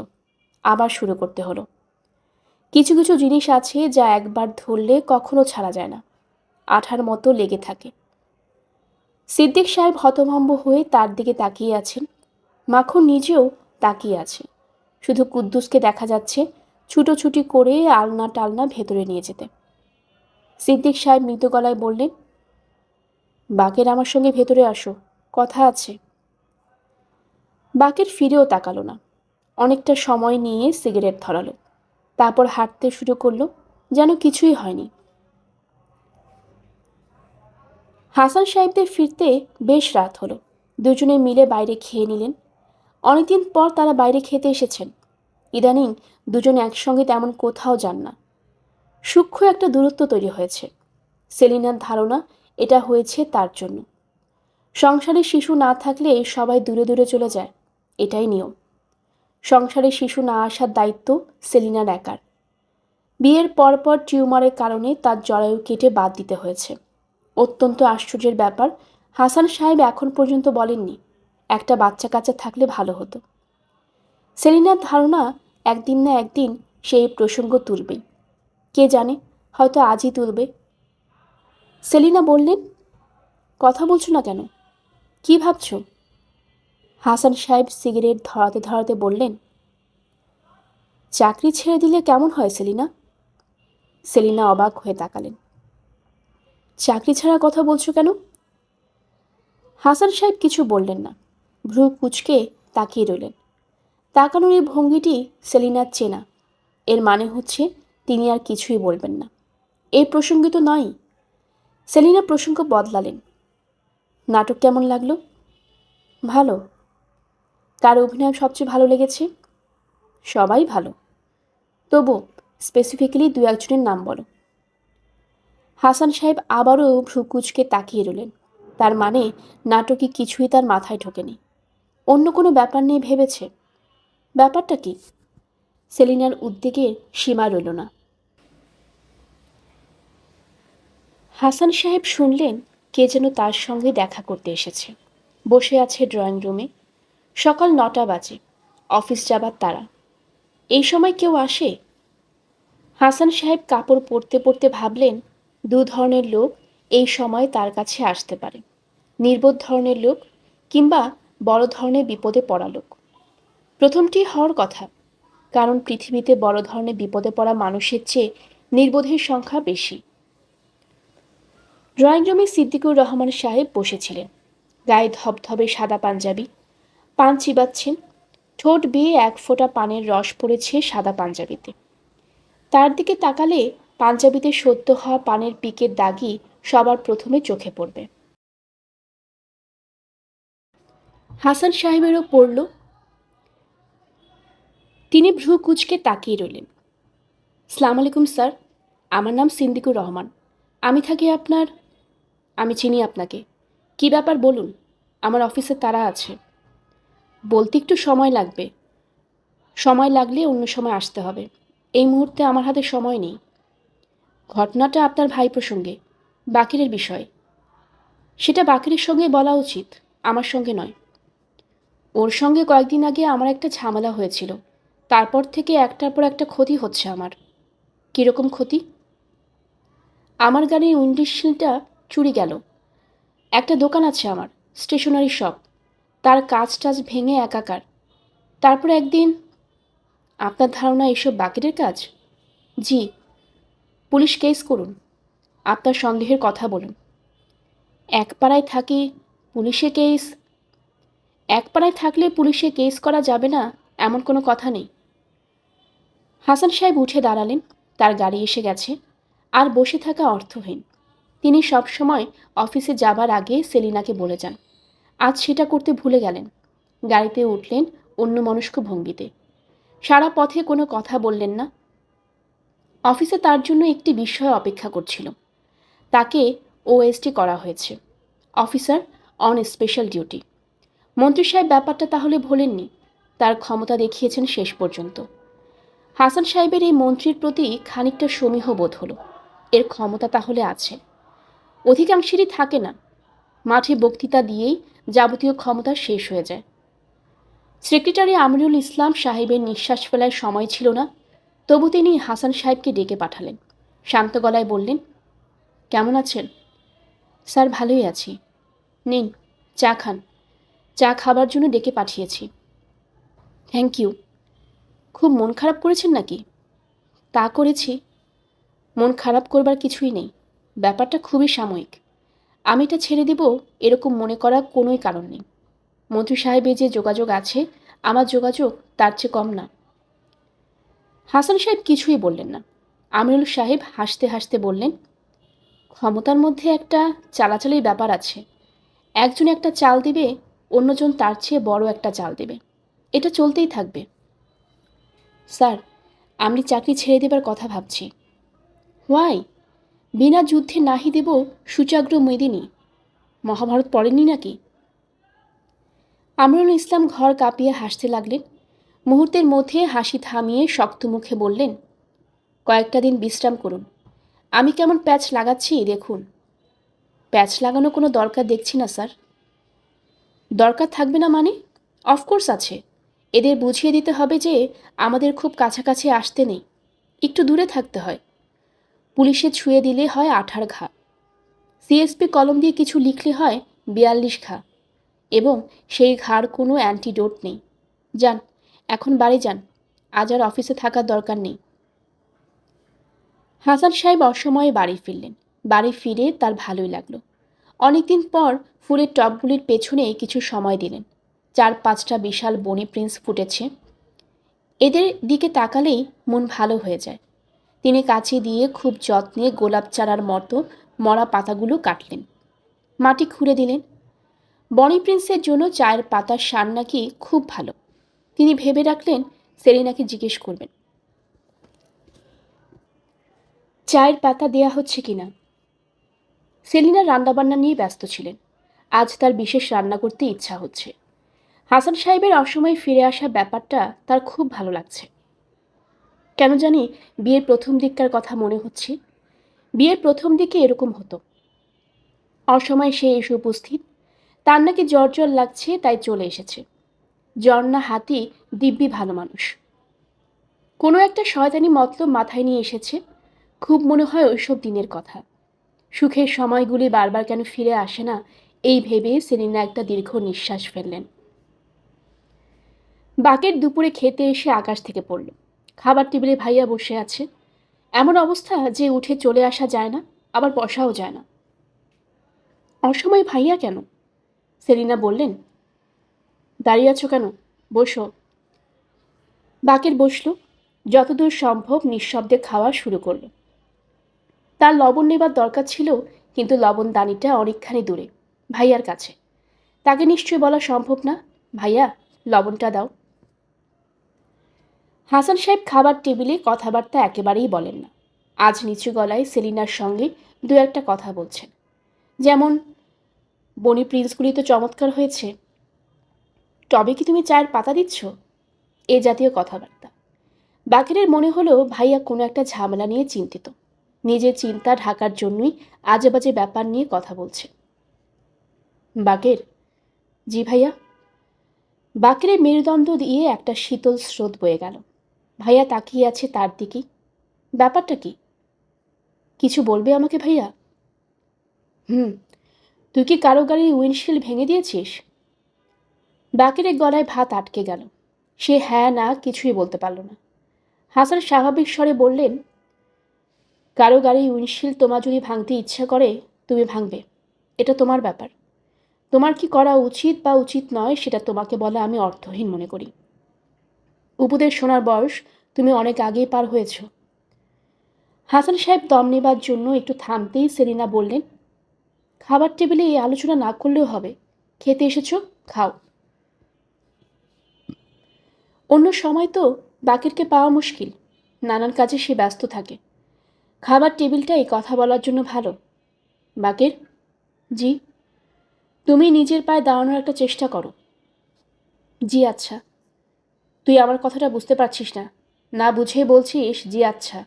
আবার শুরু করতে হলো। কিছু কিছু জিনিস আছে যা একবার ধরলে কখনো ছাড়া যায় না, আঠার মতো লেগে থাকে। সিদ্দিক সাহেব হতভম্ব হয়ে তার দিকে তাকিয়ে আছেন। মাখন নিজেও তাকিয়ে আছে। শুধু কুদ্দুসকে দেখা যাচ্ছে ছুটোছুটি করে আলনা টালনা ভেতরে নিয়ে যেতে। সিদ্দিক সাহেব মৃদু গলায় বললেন, বাকের, আমার সঙ্গে ভেতরে আসো, কথা আছে। বাকের ফিরেও তাকালো না। অনেকটা সময় নিয়ে সিগারেট ধরালো, তারপর হাঁটতে শুরু করলো, যেন কিছুই হয়নি। হাসান সাহেবদের ফিরতে বেশ রাত হলো। দুজনে মিলে বাইরে খেয়ে নিলেন। অনেকদিন পর তারা বাইরে খেতে এসেছেন। ইদানিং দুজনে একসঙ্গে তেমন কোথাও যান না। সূক্ষ্ম একটা দূরত্ব তৈরি হয়েছে। সেলিনার ধারণা এটা হয়েছে তার জন্য। সংসারে শিশু না থাকলে সবাই দূরে দূরে চলে যায়, এটাই নিয়ম। সংসারে শিশু না আসার দায়িত্ব সেলিনার একার। বিয়ের পরপর টিউমারের কারণে তার জরায়ু কেটে বাদ দিতে হয়েছে। অত্যন্ত আশ্চর্যের ব্যাপার, হাসান সাহেব এখন পর্যন্ত বলেননি একটা বাচ্চা কাচ্চা থাকলে ভালো হতো। সেলিনার ধারণা একদিন না একদিন সেই প্রসঙ্গ তুলবেই। কে জানে, হয়তো আজই তুলবে। সেলিনা বললেন, কথা বলছো না কেন? কি ভাবছো? হাসান সাহেব সিগারেট ধরাতে ধরাতে বললেন, চাকরি ছেড়ে দিলে কেমন হয় সেলিনা? সেলিনা অবাক হয়ে তাকালেন। চাকরি ছাড়ার কথা বলছো কেন? হাসান সাহেব কিছু বললেন না, ভ্রু কুঁচকে তাকিয়ে রইলেন। তাকানোর এই ভঙ্গিটি সেলিনার চেনা। এর মানে হচ্ছে তিনি আর কিছুই বলবেন না। এই প্রসঙ্গে তো নয়। সেলিনা প্রসঙ্গ বদলালেন। নাটক কেমন লাগলো? ভালো। কার অভিনয় সবচেয়ে ভালো লেগেছে? সবাই ভালো। তবু স্পেসিফিক্যালি দু একজনের নাম বলো। হাসান সাহেব আবারও ভ্রু কুঁচকে তাকিয়ে রইলেন। তার মানে নাটকে কিছুই তার মাথায় ঢোকেনি। অন্য কোনো ব্যাপার নিয়ে ভেবেছে। ব্যাপারটা কি? সেলিনার উদ্বেগের সীমা রইল না। হাসান সাহেব শুনলেন কে যেন তার সঙ্গে দেখা করতে এসেছে। বসে আছে ড্রয়িং রুমে। সকাল 9টা বাজে। অফিস যাবার তারা। এই সময় কেউ আসে? হাসান সাহেব কাপড় পরতে পরতে ভাবলেন, দু ধরনের লোক এই সময় তার কাছে আসতে পারে। নির্বোধ ধরনের লোক, কিংবা বড় ধরনের বিপদে পড়া লোক। প্রথমটি হওয়ার কথা, কারণ পৃথিবীতে বড় ধরনের বিপদে পড়া মানুষের চেয়ে নির্বোধের সংখ্যা বেশি। ড্রয়িং রুমে সিদ্দিকুর রহমান সাহেব বসেছিলেন। গায়ে ধবধবে সাদা পাঞ্জাবি, পান চিবাচ্ছেন। ঠোঁট বেয়ে এক ফোঁটা পানের রস পড়েছে সাদা পাঞ্জাবিতে। তার দিকে তাকালে পাঞ্জাবিতে সদ্য হওয়া পানের পিকের দাগই সবার প্রথমে চোখে পড়বে। হাসান সাহেবেরও পড়ল। তিনি ভ্রু কুঁচকে তাকিয়ে রইলেন। সালাম আলাইকুম স্যার, আমার নাম সিদ্দিকুর রহমান। আমি থাকি আপনার। আমি চিনি আপনাকে। কি ব্যাপার বলুন, আমার অফিসে তারা আছে। বলতে একটু সময় লাগবে। সময় লাগলে অন্য সময় আসতে হবে। এই মুহূর্তে আমার হাতে সময় নেই। ঘটনাটা আপনার ভাই প্রসঙ্গে, বাকিরের বিষয়। সেটা বাকিরের সঙ্গে বলা উচিত, আমার সঙ্গে নয়। ওর সঙ্গে কয়েকদিন আগে আমার একটা ঝামেলা হয়েছিল। তারপর থেকে একটার পর একটা ক্ষতি হচ্ছে আমার। কীরকম ক্ষতি? আমার গাড়ির উইন্ডশিল্ডটা চুরি গেল। একটা দোকান আছে আমার, স্টেশনারি শপ। তার কাজ টাজ ভেঙে একাকার। তারপর একদিন। আপনার ধারণা এসব বাকিরের কাজ? জি। পুলিশ কেস করুন। আপনার সন্দেহের কথা বলুন। এক পাড়ায় থাকি, পুলিশে কেস। এক পাড়ায় থাকলে পুলিশে কেস করা যাবে না এমন কোনো কথা নেই। হাসান সাহেব উঠে দাঁড়ালেন। তার গাড়ি এসে গেছে। আর বসে থাকা অর্থহীন। তিনি সবসময় অফিসে যাবার আগে সেলিনাকে বলে যান। আজ সেটা করতে ভুলে গেলেন। গাড়িতে উঠলেন অন্যমনস্ক ভঙ্গিতে। সারা পথে কোনো কথা বললেন না। অফিসে তার জন্য একটি বিষয় অপেক্ষা করছিল। তাকে ওএসডি করা হয়েছে, অফিসার অন স্পেশাল ডিউটি। মন্ত্রী সাহেব ব্যাপারটা তাহলে ভোলেননি। তার ক্ষমতা দেখিয়েছেন শেষ পর্যন্ত। হাসান সাহেবের এই মন্ত্রীর প্রতি খানিকটা সমীহ বোধ হলো। এর ক্ষমতা তাহলে আছে। অধিকাংশেরই থাকে না। মাঠে বক্তৃতা দিয়েই যাবতীয় ক্ষমতা শেষ হয়ে যায়। সেক্রেটারি আমিরুল ইসলাম সাহেবের নিঃশ্বাস ফেলার সময় ছিল না। তবু তিনি হাসান সাহেবকে ডেকে পাঠালেন। শান্ত গলায় বললেন, কেমন আছেন? স্যার, ভালোই আছি। নিন, চা খান। চা খাবার জন্য ডেকে পাঠিয়েছি। Thank you. খুব মন খারাপ করেছেন নাকি? তা করেছি। মন খারাপ করবার কিছুই নেই। ব্যাপারটা খুবই সাময়িক। আমি এটা ছেড়ে দিব এরকম মনে করার কোনোই কারণ নেই। মন্ত্রী সাহেবের যে যোগাযোগ আছে, আমার যোগাযোগ তার চেয়ে কম না। হাসান সাহেব কিছুই বললেন না। আমিরুল সাহেব হাসতে হাসতে বললেন, ক্ষমতার মধ্যে একটা চালাচালির ব্যাপার আছে। একজন একটা চাল দিবে, অন্যজন তার চেয়ে বড় একটা চাল দেবে। এটা চলতেই থাকবে। স্যার, আমি চাকরি ছেড়ে দেবার কথা ভাবছি। হোয়াই? বিনা যুদ্ধে নাহি দেব সুচাগ্র মেদিনী। মহাভারত পড়েননি নাকি? আমরুল ইসলাম ঘর কাঁপিয়ে হাসতে লাগলেন। মুহূর্তের মধ্যে হাসি থামিয়ে শক্ত মুখে বললেন, কয়েকটা দিন বিশ্রাম করুন। আমি কেমন প্যাচ লাগাচ্ছি দেখুন। প্যাচ লাগানো কোনো দরকার দেখছি না স্যার। দরকার থাকবে না মানে? অফকোর্স আছে। এদের বুঝিয়ে দিতে হবে যে আমাদের খুব কাছাকাছি আসতে নেই, একটু দূরে থাকতে হয়। পুলিশে ছুঁয়ে দিলে হয় 18 ঘা, সিএসপি কলম দিয়ে কিছু লিখলে হয় 42 ঘা, এবং সেই ঘাড় কোনো অ্যান্টিডোট নেই। যান, এখন বাড়ি যান। আজ আর অফিসে থাকার দরকার নেই। হাসান সাহেব অসময়ে বাড়ি ফিরলেন। বাড়ি ফিরে তার ভালোই লাগলো। অনেকদিন পর ফুলের টবগুলির পেছনে কিছু সময় দিলেন। 4-5টা বিশাল বনি প্রিন্স ফুটেছে। এদের দিকে তাকালেই মন ভালো হয়ে যায়। তিনি কাছে দিয়ে খুব যত্নে গোলাপ চারার মতো মরা পাতাগুলো কাটলেন, মাটি খুঁড়ে দিলেন। বনি প্রিন্সের জন্য চায়ের পাতার সার নাকি খুব ভালো। তিনি ভেবে রাখলেন সেলিনাকে জিজ্ঞেস করবেন চায়ের পাতা দেয়া হচ্ছে কিনা। সেলিনা রান্নাবান্না নিয়ে ব্যস্ত ছিলেন। আজ তার বিশেষ রান্না করতে ইচ্ছা হচ্ছে। হাসান সাহেবের অসময়ে ফিরে আসা ব্যাপারটা তার খুব ভালো লাগছে। কেন জানি বিয়ের প্রথম দিককার কথা মনে হচ্ছে। বিয়ের প্রথম দিকে এরকম হতো। অসময়ে সে এসে উপস্থিত। তার নাকি জ্বর জ্বর লাগছে, তাই চলে এসেছে। জ্বর না হাতি, দিব্যি ভালো মানুষ। কোনো একটা শয়তানি মতলব মাথায় নিয়ে এসেছে। খুব মনে হয় ওইসব দিনের কথা। সুখের সময়গুলি বারবার কেন ফিরে আসে না, এই ভেবে সেলিনা একটা দীর্ঘ নিঃশ্বাস ফেললেন। বাকের দুপুরে খেতে এসে আকাশ থেকে পড়ল। খাবার টেবিলে ভাইয়া বসে আছে। এমন অবস্থা যে উঠে চলে আসা যায় না, আবার বসাও যায় না। অসময় ভাইয়া কেন? সেলিনা বললেন, দাঁড়িয়ে আছো কেন? বসো। বাকের বসল। যতদূর সম্ভব নিঃশব্দে খাওয়া শুরু করলো। তার লবণ নেবার দরকার ছিল, কিন্তু লবণ দানিটা অনেকখানি দূরে, ভাইয়ার কাছে। তাকে নিশ্চয় বলা সম্ভব না, ভাইয়া লবণটা দাও। হাসান সাহেব খাবার টেবিলে কথাবার্তা একেবারেই বলেন না। আজ নিচু গলায় সেলিনার সঙ্গে দু একটা কথা বলছেন, যেমন, বনি প্রিন্সগুলি তো চমৎকার হয়েছে। টবে কি তুমি চায়ের পাতা দিচ্ছ? এ জাতীয় কথাবার্তা। বাকেরের মনে হলো ভাইয়া কোনো একটা ঝামেলা নিয়ে চিন্তিত। নিজের চিন্তা ঢাকার জন্যই আজে বাজে ব্যাপার নিয়ে কথা বলছে। বাকের, জি ভাইয়া। বাকেরের মেরুদণ্ড দিয়ে একটা শীতল স্রোত বয়ে গেল। ভাইয়া তাকিয়ে আছে তার দিকেই। ব্যাপারটা কি? কিছু বলবে আমাকে ভাইয়া? হুম। তুই কি কারো গাড়ির উইন্ডশিল্ড ভেঙে দিয়েছিস? বাকেরের গলায় ভাত আটকে গেল। সে হ্যাঁ না কিছুই বলতে পারল না। হাসান স্বাভাবিক স্বরে বললেন, কারো গাড়ির উইন্ডশিল্ড তোমার যদি ভাঙতে ইচ্ছা করে তুমি ভাঙবে। এটা তোমার ব্যাপার। তোমার কি করা উচিত বা উচিত নয় সেটা তোমাকে বলা আমি অর্থহীন মনে করি। উপদেশ শোনার বয়স তুমি অনেক আগেই পার হয়েছ। হাসান সাহেব দম নেবার জন্য একটু থামতেই সেলিনা বললেন, খাবার টেবিলে এই আলোচনা না করলেও হবে। খেতে এসেছো, খাও। অন্য সময় তো বাকেরকে পাওয়া মুশকিল। নানান কাজে সে ব্যস্ত থাকে। খাবার টেবিলটাই কথা বলার জন্য ভালো। বাকের, জি। তুমি নিজের পায়ে দাঁড়ানোর একটা চেষ্টা করো। জি আচ্ছা। তুই আমার কথাটা বুঝতে পারছিস না, না বুঝে বলছিস জি আচ্ছা।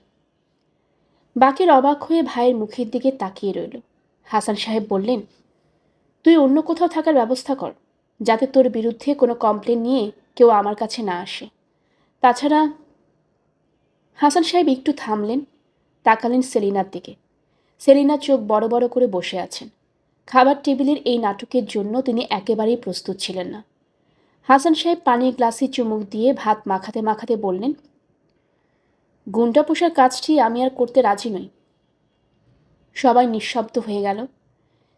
বাকের অবাক হয়ে ভাইয়ের মুখের দিকে তাকিয়ে রইল। হাসান সাহেব বললেন, তুই অন্য কোথাও থাকার ব্যবস্থা কর, যাতে তোর বিরুদ্ধে কোনো কমপ্লেন নিয়ে কেউ আমার কাছে না আসে। তাছাড়া। হাসান সাহেব একটু থামলেন, তাকালেন সেলিনার দিকে। সেলিনা চোখ বড় বড় করে বসে আছেন। খাবার টেবিলের এই নাটকের জন্য তিনি একেবারেই প্রস্তুত ছিলেন না। হাসান সাহেব পানির গ্লাসে চুমুক দিয়ে ভাত মাখাতে মাখাতে বললেন, গুন্ডা পোষার কাজটি আমি আর করতে রাজি নই। সবাই নিঃশব্দ হয়ে গেল।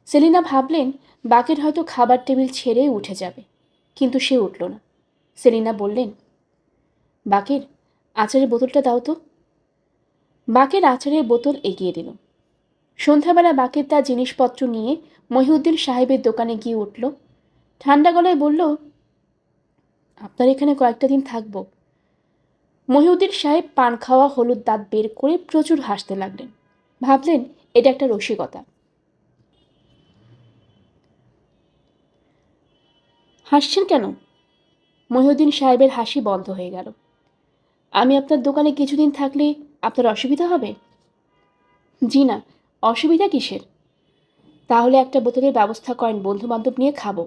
সেলিনা ভাবলেন বাকের হয়তো খাবার টেবিল ছেড়ে উঠে যাবে, কিন্তু সে উঠল না। সেলিনা বললেন, বাকের, আচারের বোতলটা দাও তো। বাকের আচারের বোতল এগিয়ে দিল। সন্ধ্যাবেলা বাকের তার জিনিসপত্র নিয়ে মহিউদ্দিন সাহেবের দোকানে গিয়ে উঠল। ঠান্ডা গলায় বলল, আপনার এখানে কয়েকটা দিন থাকবো। মহিউদ্দিন সাহেব পান খাওয়া হলুদ দাঁত বের করে প্রচুর হাসতে লাগলেন। ভাবলেন এটা একটা রসিকতা। হাসছেন কেন? মহিউদ্দিন সাহেবের হাসি বন্ধ হয়ে গেল। আমি আপনার দোকানে কিছুদিন থাকলে আপনার অসুবিধা হবে? জি না, অসুবিধা কিসের? তাহলে একটা বোতলের ব্যবস্থা করেন, বন্ধু বান্ধব নিয়ে খাবো।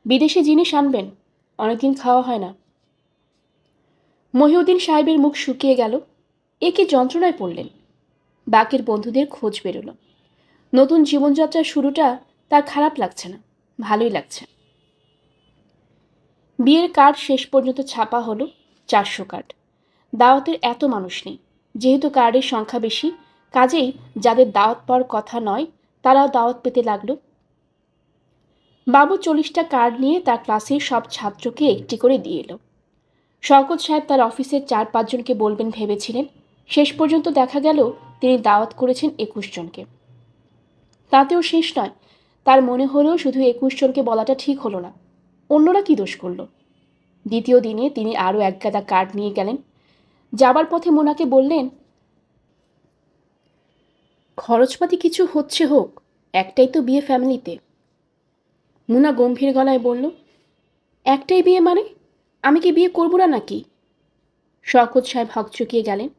বিদেশি জিনিস আনবেন, অনেকদিন খাওয়া হয় না। মহিউদ্দিন সাহেবের মুখ শুকিয়ে গেল। এ কি যন্ত্রণায় পড়লেন। বাকের বন্ধুদের খোঁজ বেরোল। নতুন জীবনযাত্রার শুরুটা তার খারাপ লাগছে না, ভালোই লাগছে। বিয়ের কার্ড শেষ পর্যন্ত ছাপা হলো 400 কার্ড। দাওয়াতের এত মানুষ নেই। যেহেতু কার্ডের সংখ্যা বেশি, কাজেই যাদের দাওয়াত পাওয়ার কথা নয় তারাও দাওয়াত পেতে লাগলো। বাবু 40টা কার্ড নিয়ে তার ক্লাসের সব ছাত্রকে একটি করে দিয়ে এলো। শওকত সাহেব তার অফিসের 4-5 জনকে বলবেন ভেবেছিলেন। শেষ পর্যন্ত দেখা গেল তিনি দাওয়াত করেছেন 21 জনকে। তাতেও শেষ নয়। তার মনে হলেও শুধু 21 জনকে বলাটা ঠিক হলো না। অন্যরা কি দোষ করল? দ্বিতীয় দিনে তিনি আরও এক গাদা কার্ড নিয়ে গেলেন। যাবার পথে মোনাকে বললেন, খরচপাতি কিছু হচ্ছে হোক, একটাই তো বিয়ে ফ্যামিলিতে। মোনা গম্ভীর গলায় বলল, একটাই বিয়ে মানে? আমি কি বিয়ে করব না নাকি? শওকত সাহেব হকচকিয়ে গেলেন।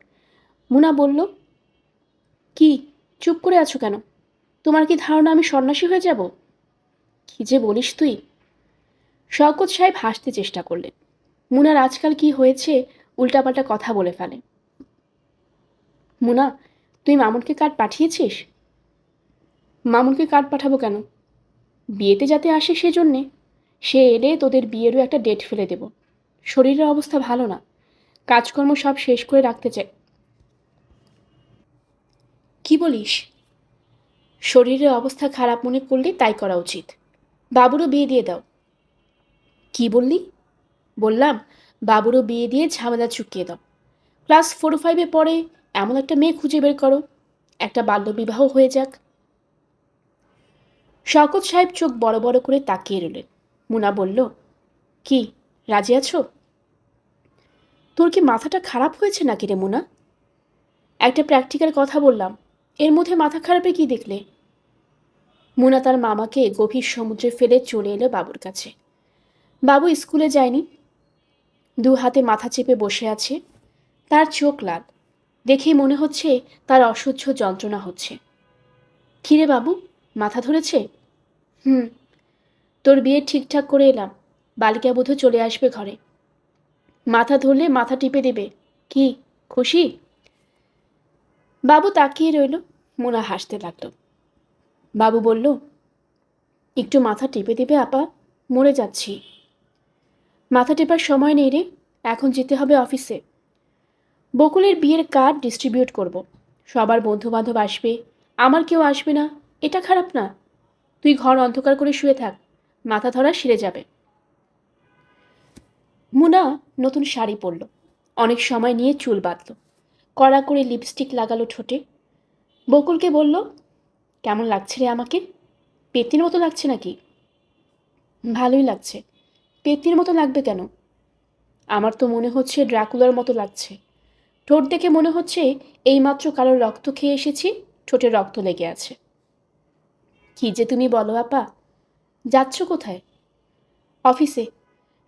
মোনা বলল, কি চুপ করে আছো কেন? তোমার কি ধারণা আমি সন্ন্যাসী হয়ে যাব? কি যে বলিস তুই! শওকত সাহেব হাসতে চেষ্টা করলেন। মুনার আজকাল কি হয়েছে, উল্টাপাল্টা কথা বলে ফেলে। মুনা, তুই মামুনকে কার্ড পাঠিয়েছিস? মামুনকে কার্ড পাঠাবো কেন? বিয়েতে যাতে আসে সেজন্যে। সে এলে তোদের বিয়েরও একটা ডেট ফেলে দেব। শরীরের অবস্থা ভালো না, কাজকর্ম সব শেষ করে রাখতে চাই। কি বলিস? শরীরের অবস্থা খারাপ মনে করলে তাই করা উচিত। বাবুরও বিয়ে দিয়ে দাও। কি বললি? বললাম, বাবুরও বিয়ে দিয়ে ঝামেলা চুকিয়ে দাও। ক্লাস 4-5-এ পড়ে, এমন একটা মেয়ে খুঁজে বের করো, একটা বাল্যবিবাহ হয়ে যাক। শওকত সাহেব চোখ বড় বড় করে তাকিয়ে রইলেন। মুনা বলল, কি রাজি আছো? তোর কি মাথাটা খারাপ হয়েছে নাকি রে মুনা? একটা প্র্যাকটিক্যাল কথা বললাম, এর মধ্যে মাথা খারাপে কি দেখলে? মুনা তার মামাকে গভীর সমুদ্রে ফেলে চলে এলো বাবুর কাছে। বাবু স্কুলে যায়নি, দু হাতে মাথা চেপে বসে আছে। তার চোখ লাল, দেখেই মনে হচ্ছে তার অসহ্য যন্ত্রণা হচ্ছে। কিরে বাবু, মাথা ধরেছে? হুম। তোর বিয়ে ঠিকঠাক করে এলাম, বালিকা বধূ চলে আসবে ঘরে। মাথা ধরলে মাথা টিপে দেবে, কি খুশি? বাবু তাকিয়ে রইল। মোনা হাসতে লাগলো। বাবু বলল, একটু মাথা টিপে দেবে আপা, মরে যাচ্ছি। মাথা টেপার সময় নেই রে, এখন যেতে হবে অফিসে। বকুলের বিয়ের কার্ড ডিস্ট্রিবিউট করব। সবার বন্ধু বান্ধব আসবে, আমার কেউ আসবে না, এটা খারাপ না। তুই ঘর অন্ধকার করে শুয়ে থাক, মাথা ধরা সেরে যাবে। মুনা নতুন শাড়ি পরল, অনেক সময় নিয়ে চুল বাঁধল, কড়া করে লিপস্টিক লাগালো ঠোঁটে। বকুলকে বলল, কেমন লাগছে রে আমাকে? পেতনির মতো লাগছে নাকি? ভালোই লাগছে। পেতনির মতো লাগবে কেন? আমার তো মনে হচ্ছে ড্রাকুলার মতো লাগছে। ঠোঁট দেখে মনে হচ্ছে এইমাত্র কারোর রক্ত খেয়ে এসেছি, ঠোঁটে রক্ত লেগে আছে। কি যে তুমি বলো আপা। যাচ্ছ কোথায়? অফিসে।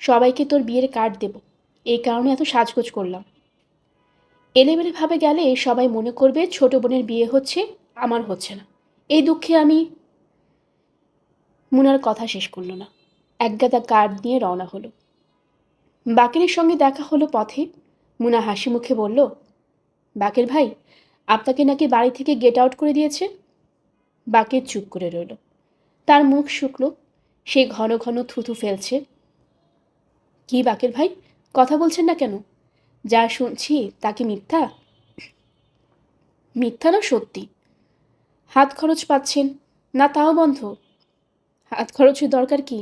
সবাইকে তোর বিয়ের কার্ড দেব, এই কারণে এত সাজগোজ করলাম। এলেবেলেভাবে গেলে সবাই মনে করবে ছোট বোনের বিয়ে হচ্ছে, আমার হচ্ছে না। এই দুঃখে আমি। মুনার কথা শেষ করল না। একগাদা কার্ড নিয়ে রওনা হলো। বাকেরের সঙ্গে দেখা হলো পথে। মুনা হাসি মুখে বলল, বাকের ভাই, আপনাকে নাকি বাড়ি থেকে গেট আউট করে দিয়েছে? বাকের চুপ করে রইল। তার মুখ শুকলো, সে ঘন ঘন থুথু ফেলছে। কি বাকের ভাই, কথা বলছেন না কেন? যা শুনছি তা কি মিথ্যা? মিথ্যা না সত্যি। হাত খরচ পাচ্ছেন না, তাও বন্ধ। হাত খরচের দরকার কি?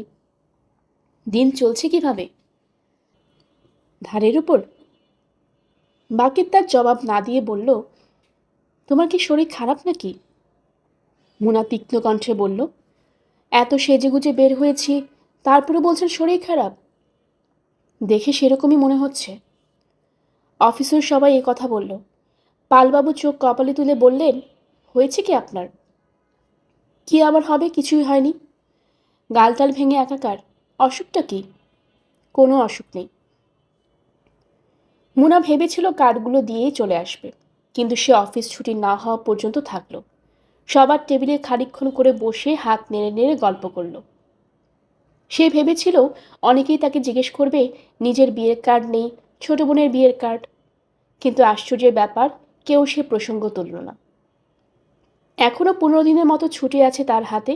দিন চলছে কিভাবে? ধারের উপর। বাকের তার জবাব না দিয়ে বলল, তোমার কি শরীর খারাপ নাকি? মুনা তীক্ষ্ণ কণ্ঠে বলল, এত সেজেগুজে বের হয়েছি, তারপরে বলছেন শরীর খারাপ? দেখে সেরকমই মনে হচ্ছে। অফিসের সবাই এ কথা বলল। পালবাবু চোখ কপালে তুলে বললেন, হয়েছে কি আপনার? কি আবার হবে, কিছুই হয়নি। গালটাল ভেঙে একাকার। অসুখটা কি? কোনো অসুখ নেই। মুনা ভেবেছিল কার্ডগুলো দিয়েই চলে আসবে, কিন্তু সে অফিস ছুটি না হওয়া পর্যন্ত থাকলো। সবার টেবিলে খানিকক্ষণ করে বসে হাত নেড়ে নেড়ে গল্প করল। সে ভেবেছিল অনেকেই তাকে জিজ্ঞেস করবে নিজের বিয়ের কার্ড নেই, ছোট বোনের বিয়ের কার্ড, কিন্তু আশ্চর্যের ব্যাপার, কেউ সে প্রসঙ্গ তুলল না। এখনও 15 দিনের মতো ছুটি আছে তার হাতে,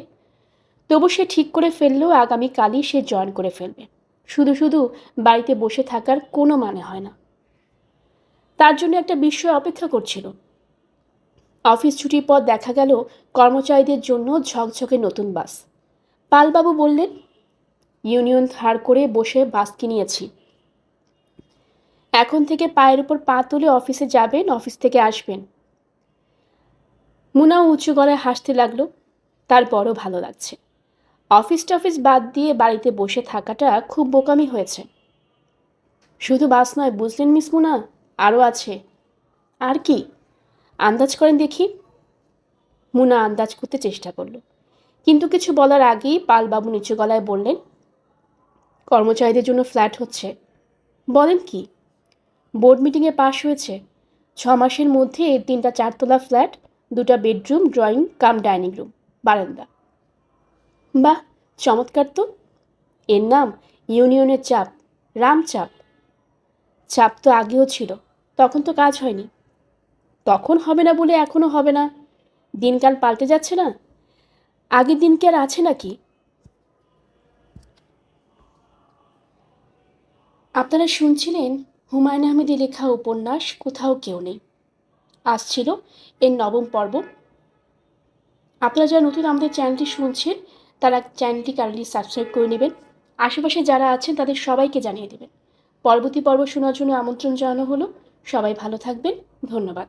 তবু সে ঠিক করে ফেললেও আগামীকালই সে জয়েন করে ফেলবে। শুধু শুধু বাড়িতে বসে থাকার কোনো মানে হয় না। তার জন্য একটা বিস্ময় অপেক্ষা করছিল। অফিস ছুটির পর দেখা গেল কর্মচারীদের জন্য ঝকঝকে নতুন বাস। পালবাবু বললেন, ইউনিয়ন ধার করে বসে বাস কিনিয়েছি, এখন থেকে পায়ের উপর পা তুলে অফিসে যাবেন, অফিস থেকে আসবেন। মুনাও উঁচু গলায় হাসতে লাগলো। তার বড় ভালো লাগছে। অফিস টফিস বাদ দিয়ে বাড়িতে বসে থাকাটা খুব বোকামি হয়েছে। শুধু বাস নয় বুঝলেন মিস মুনা, আরও আছে। আর কি? আন্দাজ করেন দেখি। মুনা আন্দাজ করতে চেষ্টা করলো, কিন্তু কিছু বলার আগেই পালবাবু নিচু গলায় বললেন, কর্মচারীদের জন্য ফ্ল্যাট হচ্ছে। বলেন কি? বোর্ড মিটিংয়ে পাশ হয়েছে। 6 মাসের মধ্যে 3টা 4তলা ফ্ল্যাট, 2টা bedroom, drawing cum dining room, বারান্দা। বাহ, চমৎকার তো। এর নাম ইউনিয়নের চাপ, রামচাপ। চাপ তো আগেও ছিল, তখন তো কাজ হয়নি। তখন হবে না বলে এখনও হবে না। দিনকাল পাল্টে যাচ্ছে না। আগের দিন কি আর আছে নাকি? আপনারা শুনছিলেন হুমায়ুন আহমেদের লেখা উপন্যাস কোথাও কেউ নেই। আসছিল এর 9ম পর্ব। আপনারা যারা নতুন আমাদের চ্যানেলটি শুনছেন, তারা চ্যানেলটি কাইন্ডলি সাবস্ক্রাইব করে নেবেন। আশেপাশে যারা আছেন তাদের সবাইকে জানিয়ে দেবেন। পরবর্তী পর্ব শোনার জন্য আমন্ত্রণ জানানো হলো। সবাই ভালো থাকবেন। ধন্যবাদ।